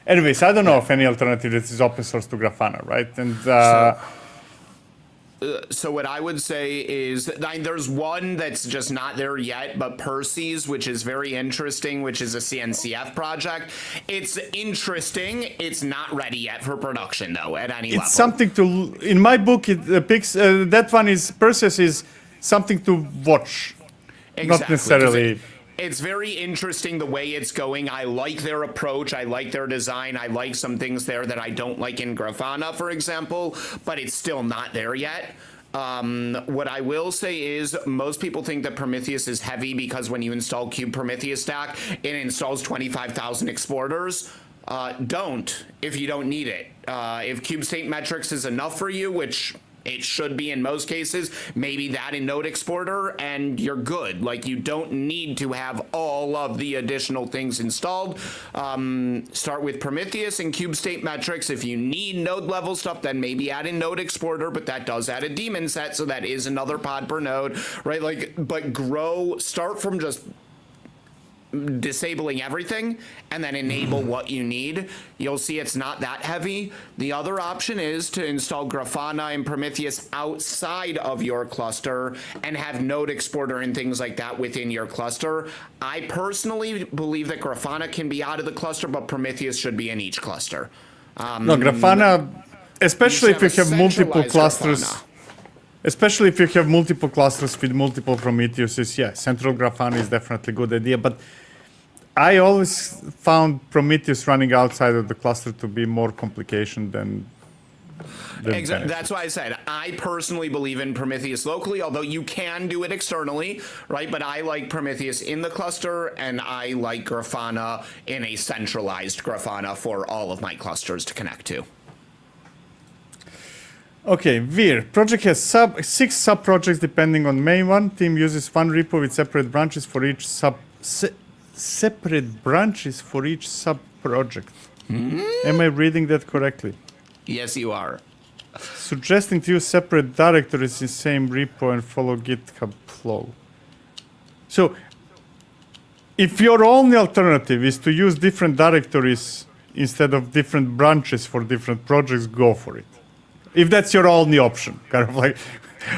Anyways, I don't know of any alternative that is open source to Grafana, right? And so what I would say is there's one that's just not there yet, but Percy's, which is very interesting, which is a CNCF project. It's interesting. It's not ready yet for production, though, at any level. It's something to, in my book, that one is, Perseus is something to watch, not necessarily. It's very interesting the way it's going. I like their approach. I like their design. I like some things there that I don't like in Grafana, for example, but it's still not there yet. What I will say is most people think that Prometheus is heavy because when you install Kube Prometheus stack, it installs 25,000 exporters. Don't if you don't need it. If Kube State Metrics is enough for you, which it should be in most cases, maybe that in Node Exporter, and you're good. Like, you don't need to have all of the additional things installed. Start with Prometheus and Kube State Metrics. If you need node level stuff, then maybe add in Node Exporter, but that does add a daemon set, so that is another pod per node, right? Like, but start from just disabling everything and then enable what you need. You'll see it's not that heavy. The other option is to install Grafana and Prometheus outside of your cluster and have Node Exporter and things like that within your cluster. I personally believe that Grafana can be out of the cluster, but Prometheus should be in each cluster. No, Grafana, especially if you have multiple clusters. Grafana. Especially if you have multiple clusters with multiple Prometheuses, yeah, central Grafana is definitely a good idea. But I always found Prometheus running outside of the cluster to be more complication than benefits. That's why I said I personally believe in Prometheus locally, although you can do it externally, right? But I like Prometheus in the cluster, and I like Grafana in a centralized Grafana for all of my clusters to connect to. Okay, Veer. Project has 6 sub-projects depending on main one. Team uses one repo with separate branches for each sub-project. Am I reading that correctly? Yes, you are. Suggesting to use separate directories in same repo and follow GitHub flow. So, if your only alternative is to use different directories instead of different branches for different projects, go for it. If that's your only option, kind of like,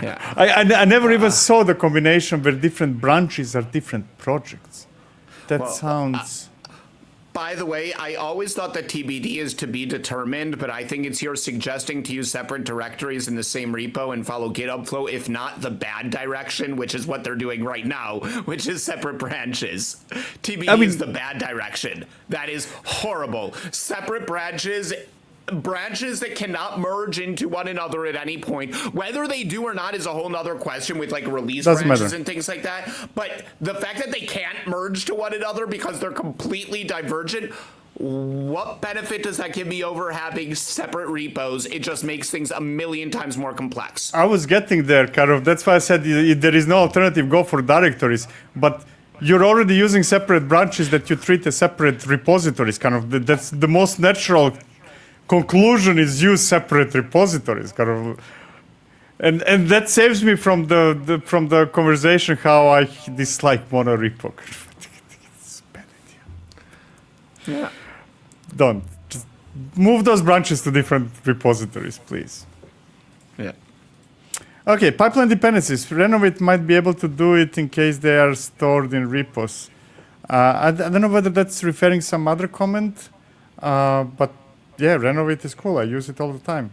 Yeah. I never even saw the combination where different branches are different projects. That sounds. By the way, I always thought that TBD is to be determined, but I think it's you're suggesting to use separate directories in the same repo and follow GitHub flow, if not the bad direction, which is what they're doing right now, which is separate branches. TBD is the bad direction. That is horrible. Separate branches that cannot merge into one another at any point. Whether they do or not is a whole nother question with like release branches and things like that. But the fact that they can't merge to one another because they're completely divergent, what benefit does that give me over having separate repos? It just makes things a million times more complex. I was getting there, kind of. That's why I said if there is no alternative, go for directories. But you're already using separate branches that you treat as separate repositories, kind of. That's the most natural conclusion is use separate repositories, kind of, and that saves me from the conversation how I dislike monorepo. It's a bad idea. Yeah. Don't just move those branches to different repositories, please. Yeah. Okay, pipeline dependencies. Renovate might be able to do it in case they are stored in repos. I don't know whether that's referring some other comment, but. Yeah, Renovate is cool. I use it all the time.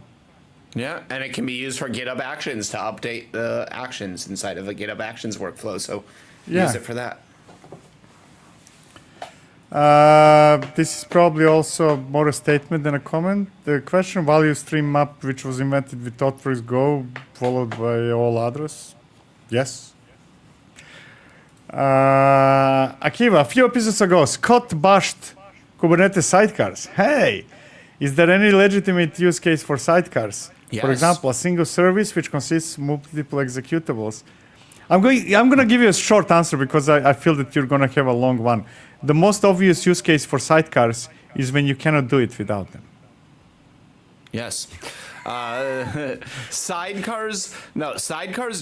Yeah, and it can be used for GitHub Actions to update the actions inside of a GitHub Actions workflow. So use it for that. This is probably also more a statement than a comment. The question value stream map, which was invented with ThoughtWorks Go, followed by all others. Yes. Akiva, a few episodes ago, Scott bashed Kubernetes sidecars. Hey! Is there any legitimate use case for sidecars? Yes. For example, a single service which consists of multiple executables. I'm going to give you a short answer because I feel that you're going to have a long one. The most obvious use case for sidecars is when you cannot do it without them. Yes. Sidecars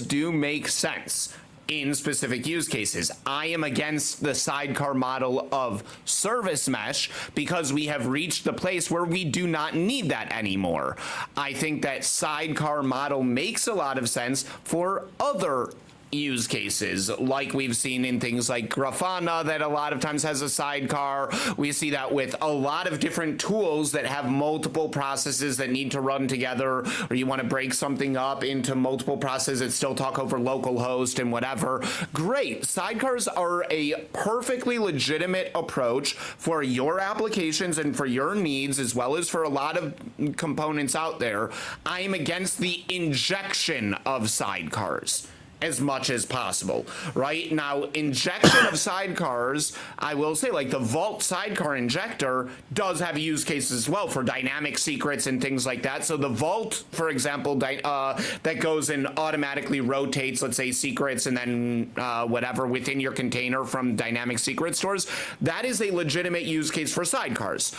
do make sense in specific use cases. I am against the sidecar model of service mesh because we have reached the place where we do not need that anymore. I think that sidecar model makes a lot of sense for other use cases, like we've seen in things like Grafana that a lot of times has a sidecar. We see that with a lot of different tools that have multiple processes that need to run together, or you want to break something up into multiple processes that still talk over localhost and whatever. Great. Sidecars are a perfectly legitimate approach for your applications and for your needs, as well as for a lot of components out there. I am against the injection of sidecars as much as possible. Right now, injection of sidecars, I will say, like the Vault sidecar injector does have use cases as well for dynamic secrets and things like that. So the Vault, for example, that goes and automatically rotates, let's say, secrets and then whatever within your container from dynamic secret stores, that is a legitimate use case for sidecars,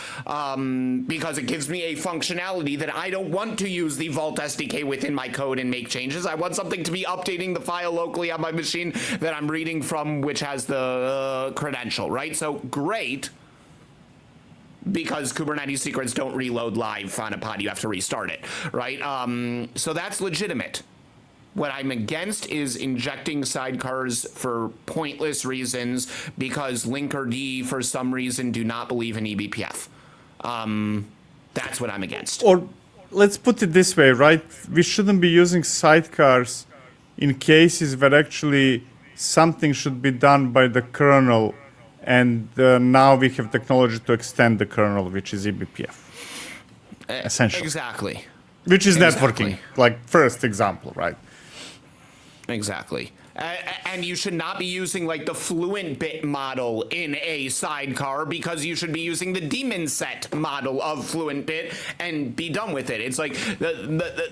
because it gives me a functionality that I don't want to use the Vault SDK within my code and make changes. I want something to be updating the file locally on my machine that I'm reading from, which has the credential, right? So great, because Kubernetes secrets don't reload live on a pod. You have to restart it, right? So that's legitimate. What I'm against is injecting sidecars for pointless reasons because Linkerd, for some reason, do not believe in eBPF. That's what I'm against. Or let's put it this way, right? We shouldn't be using sidecars in cases where actually something should be done by the kernel, and now we have technology to extend the kernel, which is eBPF, essentially. Exactly. Which is Exactly. networking, like first example, right? Exactly. And you should not be using like the fluent bit model in a sidecar, because you should be using the daemon set model of fluent bit and be done with it. It's like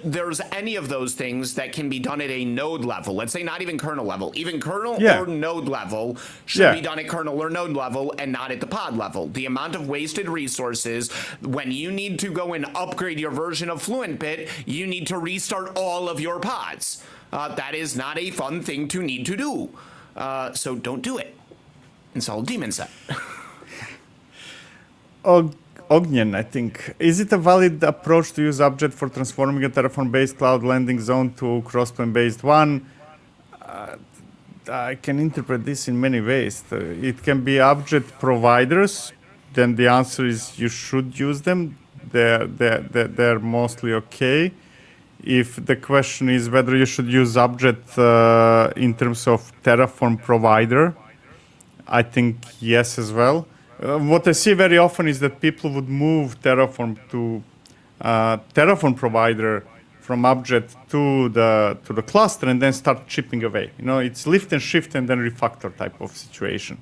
there's any of those things that can be done at a node level. Let's say not even kernel level, even kernel or node level should be done at kernel or node level and not at the pod level. The amount of wasted resources when you need to go and upgrade your version of fluent bit, you need to restart all of your pods. That is not a fun thing to need to do. So don't do it. Install daemon set. Ognian, I think. Is it a valid approach to use Object for transforming a Terraform-based cloud landing zone to crossplane-based one? I can interpret this in many ways. It can be object providers. Then the answer is you should use them. They're mostly okay. If the question is whether you should use object in terms of Terraform provider, I think yes as well. What I see very often is that people would move Terraform to Terraform provider from object to the cluster and then start chipping away. You know, it's lift and shift and then refactor type of situation.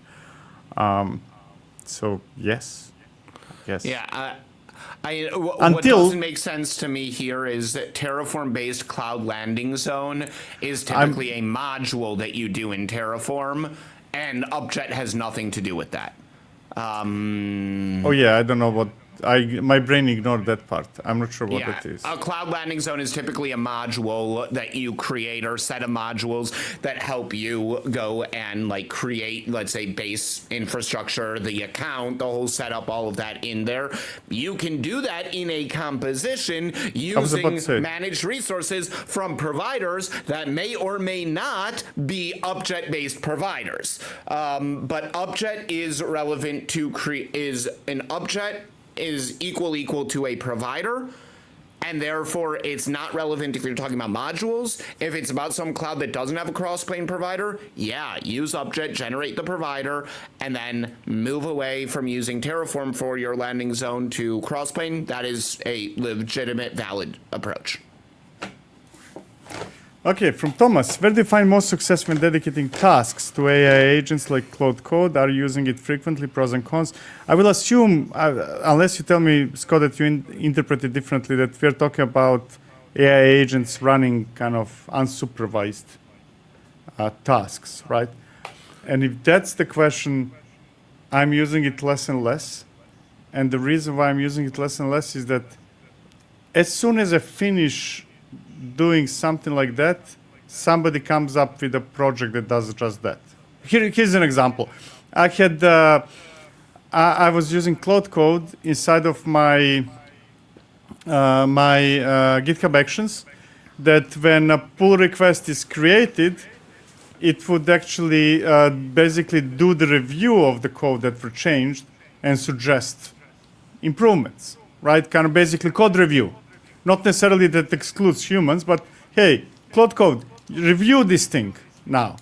So yes. Yeah. What doesn't make sense to me here is that Terraform-based cloud landing zone is typically a module that you do in Terraform, and Object has nothing to do with that. Oh yeah, I don't know what. My brain ignored that part. I'm not sure what it is. A cloud landing zone is typically a module that you create, or set of modules that help you go and like create, let's say, base infrastructure, the account, the whole setup, all of that in there. You can do that in a composition using managed resources from providers that may or may not be object-based providers. But object is relevant to is equal to a provider, and therefore it's not relevant if you're talking about modules. If it's about some cloud that doesn't have a cross-plane provider, yeah, use object, generate the provider, and then move away from using Terraform for your landing zone to cross-plane. That is a legitimate, valid approach. Okay, from Thomas, where do you find most success when dedicating tasks to AI agents like Cloud Code? Are you using it frequently? Pros and cons? I will assume, unless you tell me, Scott, that you interpret it differently, that we're talking about AI agents running kind of unsupervised tasks, right? And if that's the question, I'm using it less and less. And the reason why I'm using it less and less is that as soon as I finish doing something like that, somebody comes up with a project that does just that. Here's an example. I was using Cloud Code inside of my GitHub Actions, that when a pull request is created, it would actually basically do the review of the code that were changed and suggest improvements, right? Kind of basically code review. Not necessarily that excludes humans, but hey, Cloud Code, review this thing now.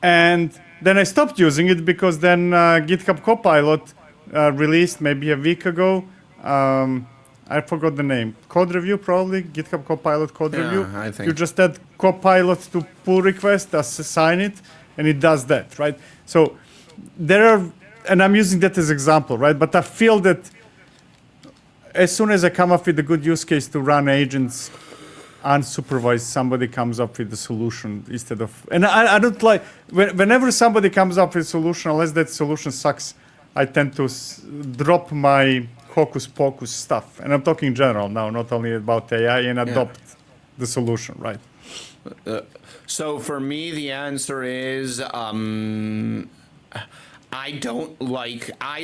And then I stopped using it because then GitHub Copilot released maybe a week ago. I forgot the name. Code review, probably. GitHub Copilot code review. I think. You just add Copilot to pull request, assign it, and it does that, right? So there are, and I'm using that as example, right? But I feel that as soon as I come up with a good use case to run agents unsupervised, somebody comes up with a solution instead of... And I don't like... Whenever somebody comes up with a solution, unless that solution sucks, I tend to drop my hocus pocus stuff. And I'm talking in general now, not only about AI, and adopt the solution, right? So for me, the answer is... I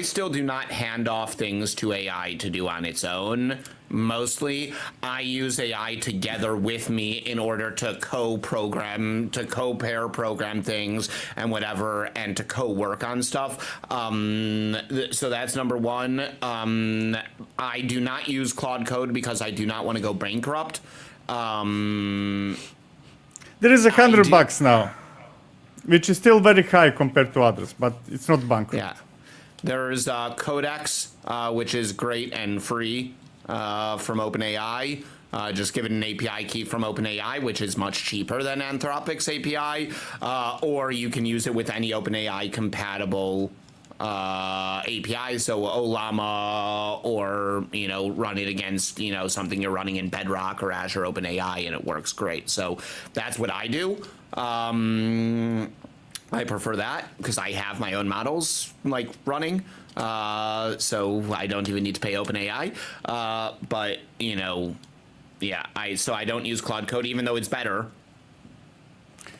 still do not hand off things to AI to do on its own. Mostly, I use AI together with me in order to co-program, to co-pair program things and whatever, and to co-work on stuff. So that's number one. I do not use Claude Code because I do not want to go bankrupt. There is $100 now, which is still very high compared to others, but it's not bankrupt. Yeah. There's Codex, which is great and free from OpenAI. Just give it an API key from OpenAI, which is much cheaper than Anthropic's API, or you can use it with any OpenAI compatible API, so Olama, or run it against something you're running in Bedrock or Azure OpenAI, and it works great. So that's what I do. I prefer that because I have my own models running, so I don't even need to pay OpenAI. But yeah, I don't use Claude Code, even though it's better.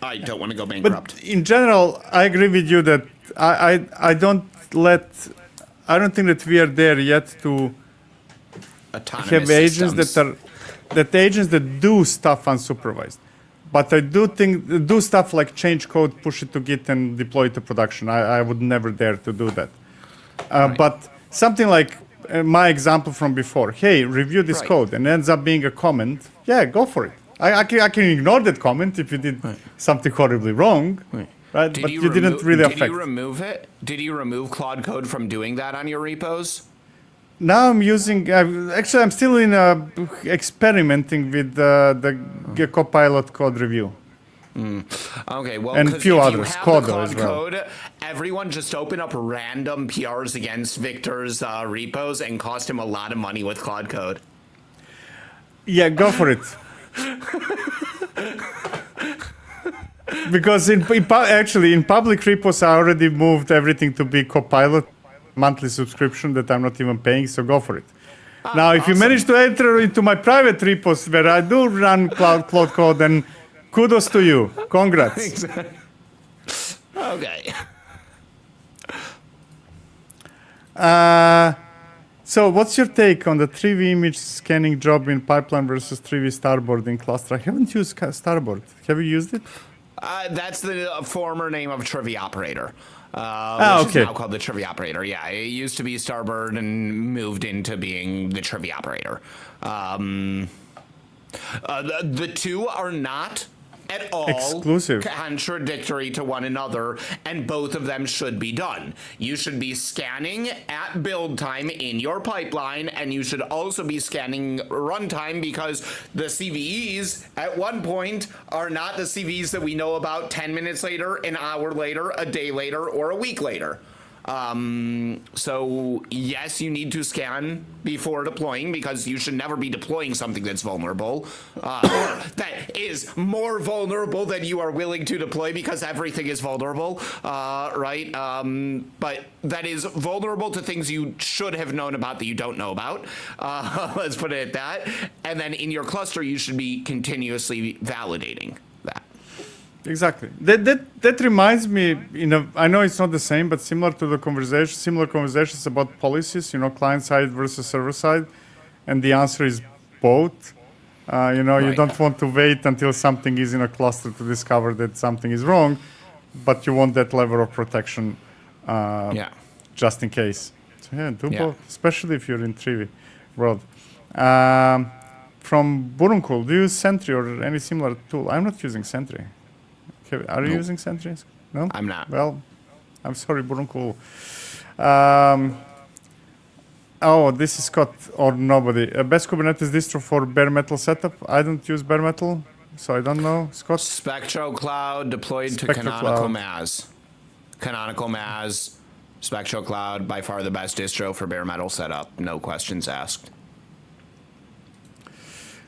I don't want to go bankrupt. But in general, I agree with you that I don't think that we are there yet to have agents that do stuff unsupervised. But I do think do stuff like change code, push it to Git, and deploy it to production. I would never dare to do that. Right. But something like my example from before, hey, review this code, and ends up being a comment, yeah, go for it. I can ignore that comment if you did something horribly wrong, right? But you didn't really affect. Did you remove it? Did you remove Claude Code from doing that on your repos? Now I'm using, actually I'm still experimenting with the Copilot code review. Okay, well, and a few others, Codo as well. Code, everyone just open up random PRs against Victor's repos and cost him a lot of money with Claude Code. Yeah, go for it. Because actually in public repos I already moved everything to be Copilot monthly subscription that I'm not even paying, so go for it. Now, if you manage to enter into my private repos where I do run Claude Code, then kudos to you. Congrats. Okay. So what's your take on the 3V image scanning job in pipeline versus 3V starboard in cluster? I haven't used starboard. Have you used it? That's the former name of Trivia Operator. Which is now called the Trivia Operator. Yeah, it used to be Starboard and moved into being the Trivia Operator. The two are not at all exclusive, contradictory to one another, and both of them should be done. You should be scanning at build time in your pipeline, and you should also be scanning runtime, because the CVEs at one point are not the CVEs that we know about 10 minutes later, an hour later, a day later, or a week later. So yes, you need to scan before deploying, because you should never be deploying something that's vulnerable, that is more vulnerable than you are willing to deploy, because everything is vulnerable, right? But that is vulnerable to things you should have known about that you don't know about. Let's put it at that. And then in your cluster, you should be continuously validating that. Exactly. That reminds me, I know it's not the same, but similar to the similar conversations about policies, client side versus server side, and the answer is both. You don't want to wait until something is in a cluster to discover that something is wrong, but you want that level of protection, just in case. So do both, especially if you're in 3V world. From Burunkul, do you use Sentry or any similar tool? I'm not using Sentry. Are you using Sentry? No? I'm not. Well, I'm sorry, Burunkul. This is Scott or nobody. Best Kubernetes distro for bare metal setup? I don't use bare metal, so I don't know. Scott? Spectro Cloud deployed to Canonical MAS. Canonical MAS, Spectro Cloud, by far the best distro for bare metal setup. No questions asked.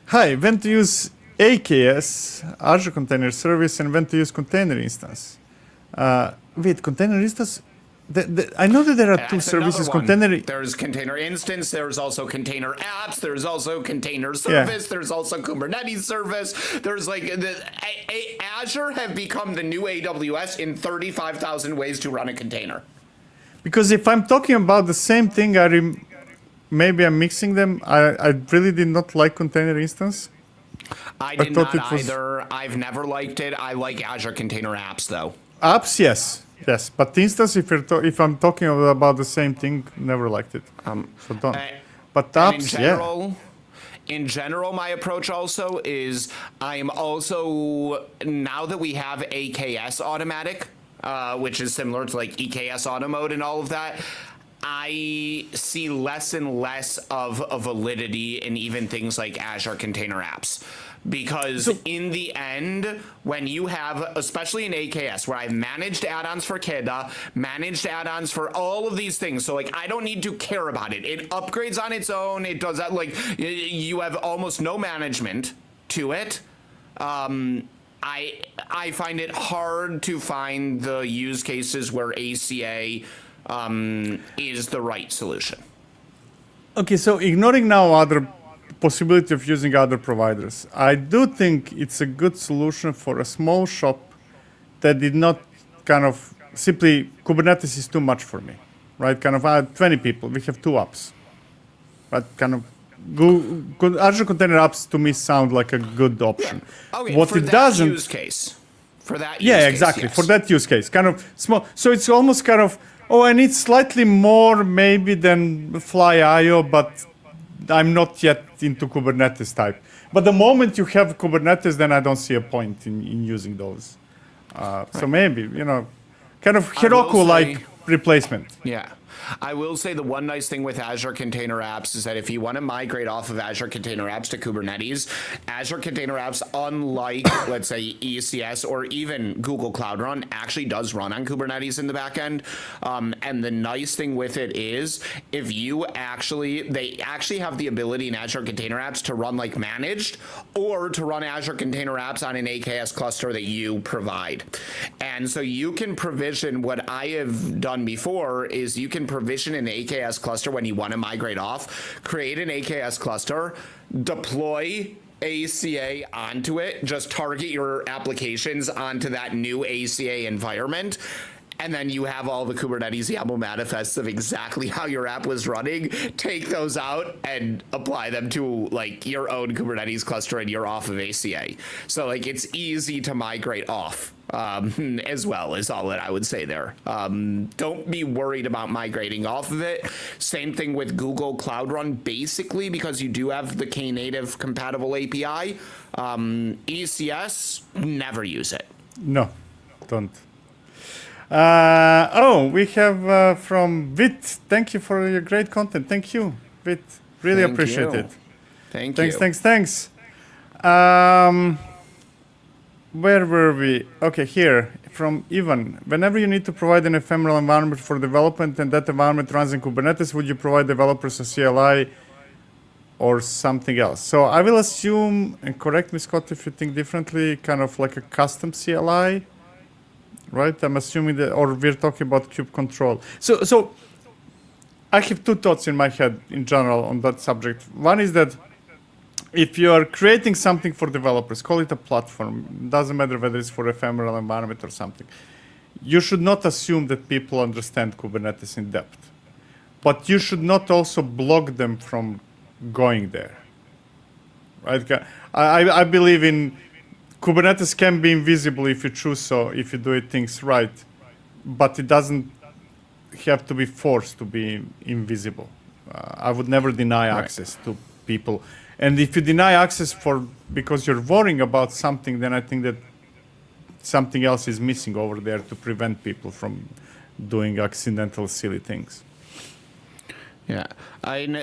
Hi, when to use AKS, Azure Container Service, and when to use container instance. Wait, container instance? I know that there are two services. There's container instance. There's also container apps. There's also container service. There's also Kubernetes service. There's Azure have become the new AWS in 35,000 ways to run a container. Because if I'm talking about the same thing, maybe I'm mixing them. I really did not like container instance. I did not either. I've never liked it. I like Azure Container Apps, though. Apps, yes. But instance, if I'm talking about the same thing, never liked it. So don't. But apps, In general, my approach also is I'm also, now that we have AKS automatic, which is similar to EKS auto mode and all of that, I see less and less of a validity in even things like Azure Container Apps. Because in the end, when you have, especially in AKS, where I've managed add-ons for Keda, managed add-ons for all of these things, so like I don't need to care about it. It upgrades on its own. It does that. Like you have almost no management to it. I find it hard to find the use cases where ACA is the right solution. Okay, so ignoring now other possibility of using other providers, I do think it's a good solution for a small shop that did not kind of simply Kubernetes is too much for me, right? Kind of I had 20 people, we have 2 apps, right? Kind of Azure Container Apps to me sound like a good option. Yeah. Okay, what for it that doesn't, use case. For that use yeah, case, exactly. yes. For that use case, kind of small. So it's almost kind of, oh, I need slightly more maybe than Fly.io, but I'm not yet into Kubernetes type. But the moment you have Kubernetes, then I don't see a point in using those. So maybe, kind of Heroku-like replacement. Yeah. I will say the one nice thing with Azure Container Apps is that if you want to migrate off of Azure Container Apps to Kubernetes, Azure Container Apps, unlike, let's say, ECS or even Google Cloud Run, actually does run on Kubernetes in the back end. And the nice thing with it is if you they actually have the ability in Azure Container Apps to run like managed or to run Azure Container Apps on an AKS cluster that you provide. And so you can provision, what I have done before is you can provision an AKS cluster when you want to migrate off, create an AKS cluster, deploy ACA onto it, just target your applications onto that new ACA environment, and then you have all the Kubernetes YAML manifests of exactly how your app was running, take those out and apply them to like your own Kubernetes cluster and you're off of ACA. So like it's easy to migrate off. As well is all that I would say there. Don't be worried about migrating off of it. Same thing with Google Cloud Run, basically, because you do have the Knative compatible API. ECS, never use it. No, don't. We have from Vit. Thank you for your great content. Thank you, Vit. Really appreciate it. Thanks. Where were we? Okay, here, from Ivan. Whenever you need to provide an ephemeral environment for development and that environment runs in Kubernetes, would you provide developers a CLI or something else? So I will assume, and correct me, Scott, if you think differently, kind of like a custom CLI, right? I'm assuming that, or we're talking about kube control. So I have 2 thoughts in my head in general on that subject. One is that if you are creating something for developers, call it a platform, doesn't matter whether it's for ephemeral environment or something, you should not assume that people understand Kubernetes in depth. But you should not also block them from going there. Right? I believe in Kubernetes can be invisible if you choose so, if you do it things right, but it doesn't have to be forced to be invisible. I would never deny access to people. And if you deny access because you're worrying about something, then I think that something else is missing over there to prevent people from doing accidental, silly things. Yeah.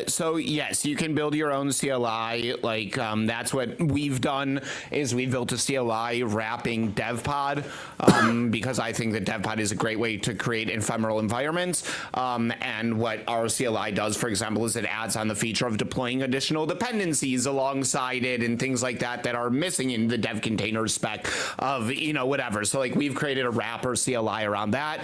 So yes, you can build your own CLI. Like that's what we've done is we built a CLI wrapping DevPod because I think that DevPod is a great way to create ephemeral environments. And what our CLI does, for example, is it adds on the feature of deploying additional dependencies alongside it and things like that that are missing in the dev container spec of, whatever. So like we've created a wrapper CLI around that.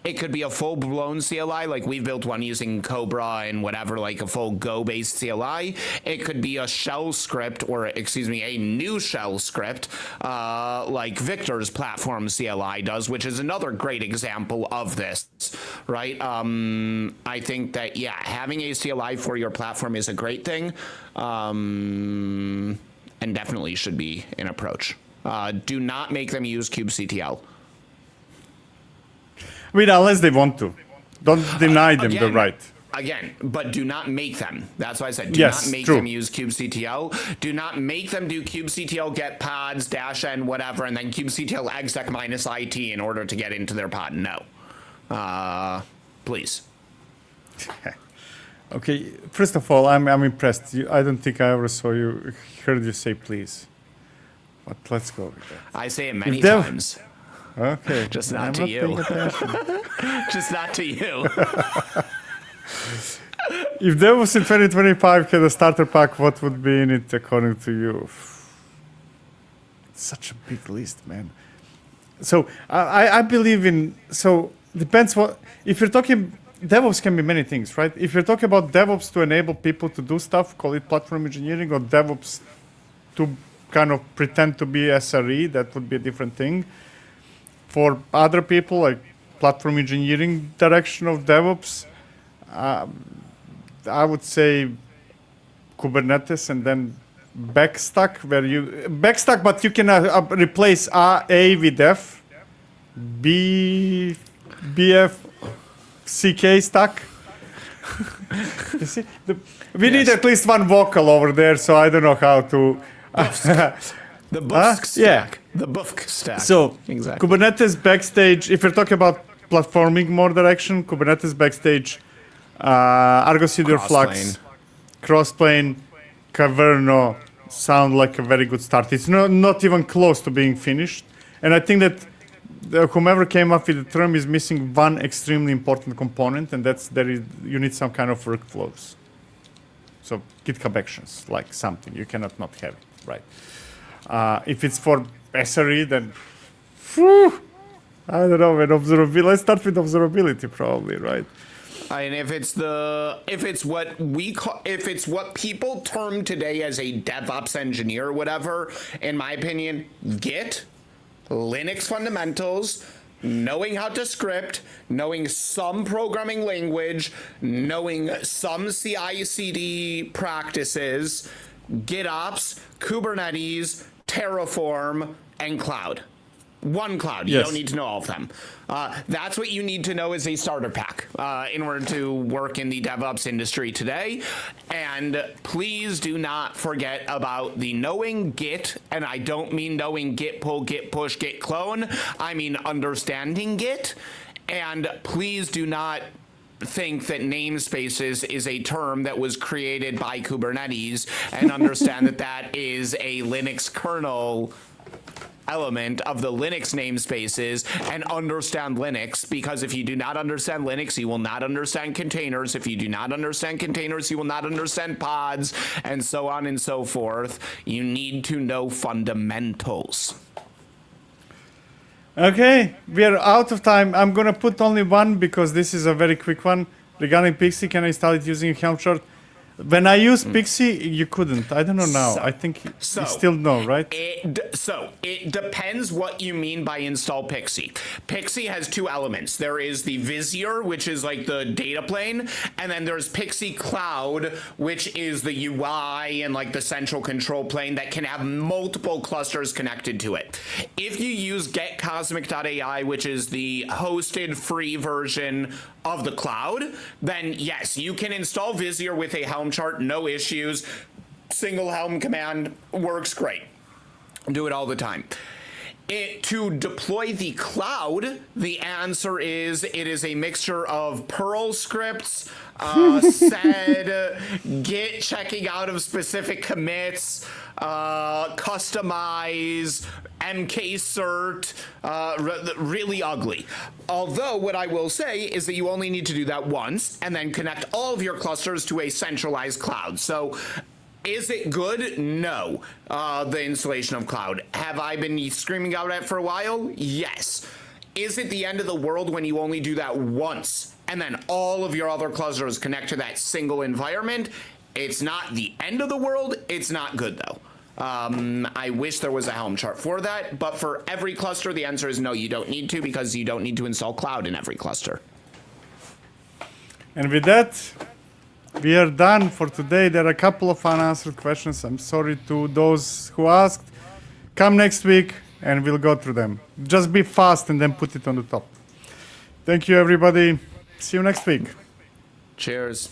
It could be a full-blown CLI. Like we've built one using Cobra and whatever, like a full Go-based CLI. It could be a shell script, or a new shell script, like Victor's platform CLI does, which is another great example of this, right? I think that, having a CLI for your platform is a great thing, and definitely should be an approach. Do not make them use kubectl. Unless they want to. Don't deny them the right. Again, but do not make them. That's why I said do not make them use kubectl. Do not make them do kubectl get pods -n whatever and then kubectl exec -it in order to get into their pod. No. Please. Okay, first of all, I'm impressed. I don't think I ever heard you say please. But let's go with that. I say it many Dev- times. Okay. Just not I'm to not you. paying attention. Just not to you. If DevOps in 2025 had a starter pack, what would be in it according to you? It's such a big list, man. So I believe in, so depends what, if you're talking, DevOps can be many things, right? If you're talking about DevOps to enable people to do stuff, call it platform engineering, or DevOps to kind of pretend to be SRE, that would be a different thing. For other people, like platform engineering direction of DevOps, I would say Kubernetes and then backstack, but you can replace A with F, B, BF, CK stack. You see, we need at least one vocal over there, so I don't know how to. The Bufk stack. Yeah. The Bufk stack. So exactly. Kubernetes backstage. If you're talking about platforming more direction, Kubernetes backstage, Argo CD or Flux, Crossplane, Caverno sound like a very good start. It's not even close to being finished, and I think that whomever came up with the term is missing one extremely important component, and that's you need some kind of workflows. So GitHub Actions, like something you cannot not have it, right? If it's for SRE, then I don't know. With observability, let's start with observability, probably, right? And if it's what people term today as a DevOps engineer or whatever, in my opinion, Git, Linux fundamentals, knowing how to script, knowing some programming language, knowing some CI/CD practices, GitOps, Kubernetes, Terraform, and cloud. One cloud. You don't need to know all of them. That's what you need to know as a starter pack in order to work in the DevOps industry today. And please do not forget about the knowing Git. And I don't mean knowing Git pull, Git push, Git clone. I mean understanding Git. And please do not think that namespaces is a term that was created by Kubernetes and understand that that is a Linux kernel element of the Linux namespaces and understand Linux, because if you do not understand Linux, you will not understand containers. If you do not understand containers, you will not understand pods, and so on and so forth. You need to know fundamentals. Okay, we are out of time. I'm gonna put only one because this is a very quick one. Regarding Pixie, can I install it using a Helm chart? When I used Pixie, you couldn't. I don't know now. I think you still know, right? It depends what you mean by install Pixie. Pixie has two elements. There is the Vizier, which is like the data plane, and then there's Pixie Cloud, which is the UI and like the central control plane that can have multiple clusters connected to it. If you use getcosmic.ai, which is the hosted free version of the cloud, then yes, you can install Vizier with a Helm chart, no issues. Single Helm command works great. Do it all the time. To deploy the cloud, the answer is it is a mixture of Perl scripts, sed, Git checking out of specific commits, customize, mkcert, really ugly. Although what I will say is that you only need to do that once and then connect all of your clusters to a centralized cloud. So is it good? No. The installation of cloud. Have I been screaming out at it for a while? Yes. Is it the end of the world when you only do that once and then all of your other clusters connect to that single environment? It's not the end of the world. It's not good though. I wish there was a Helm chart for that, but for every cluster, the answer is no, you don't need to, because you don't need to install cloud in every cluster. And with that, we are done for today. There are a couple of unanswered questions. I'm sorry to those who asked. Come next week and we'll go through them. Just be fast and then put it on the top. Thank you, everybody. See you next week. Cheers.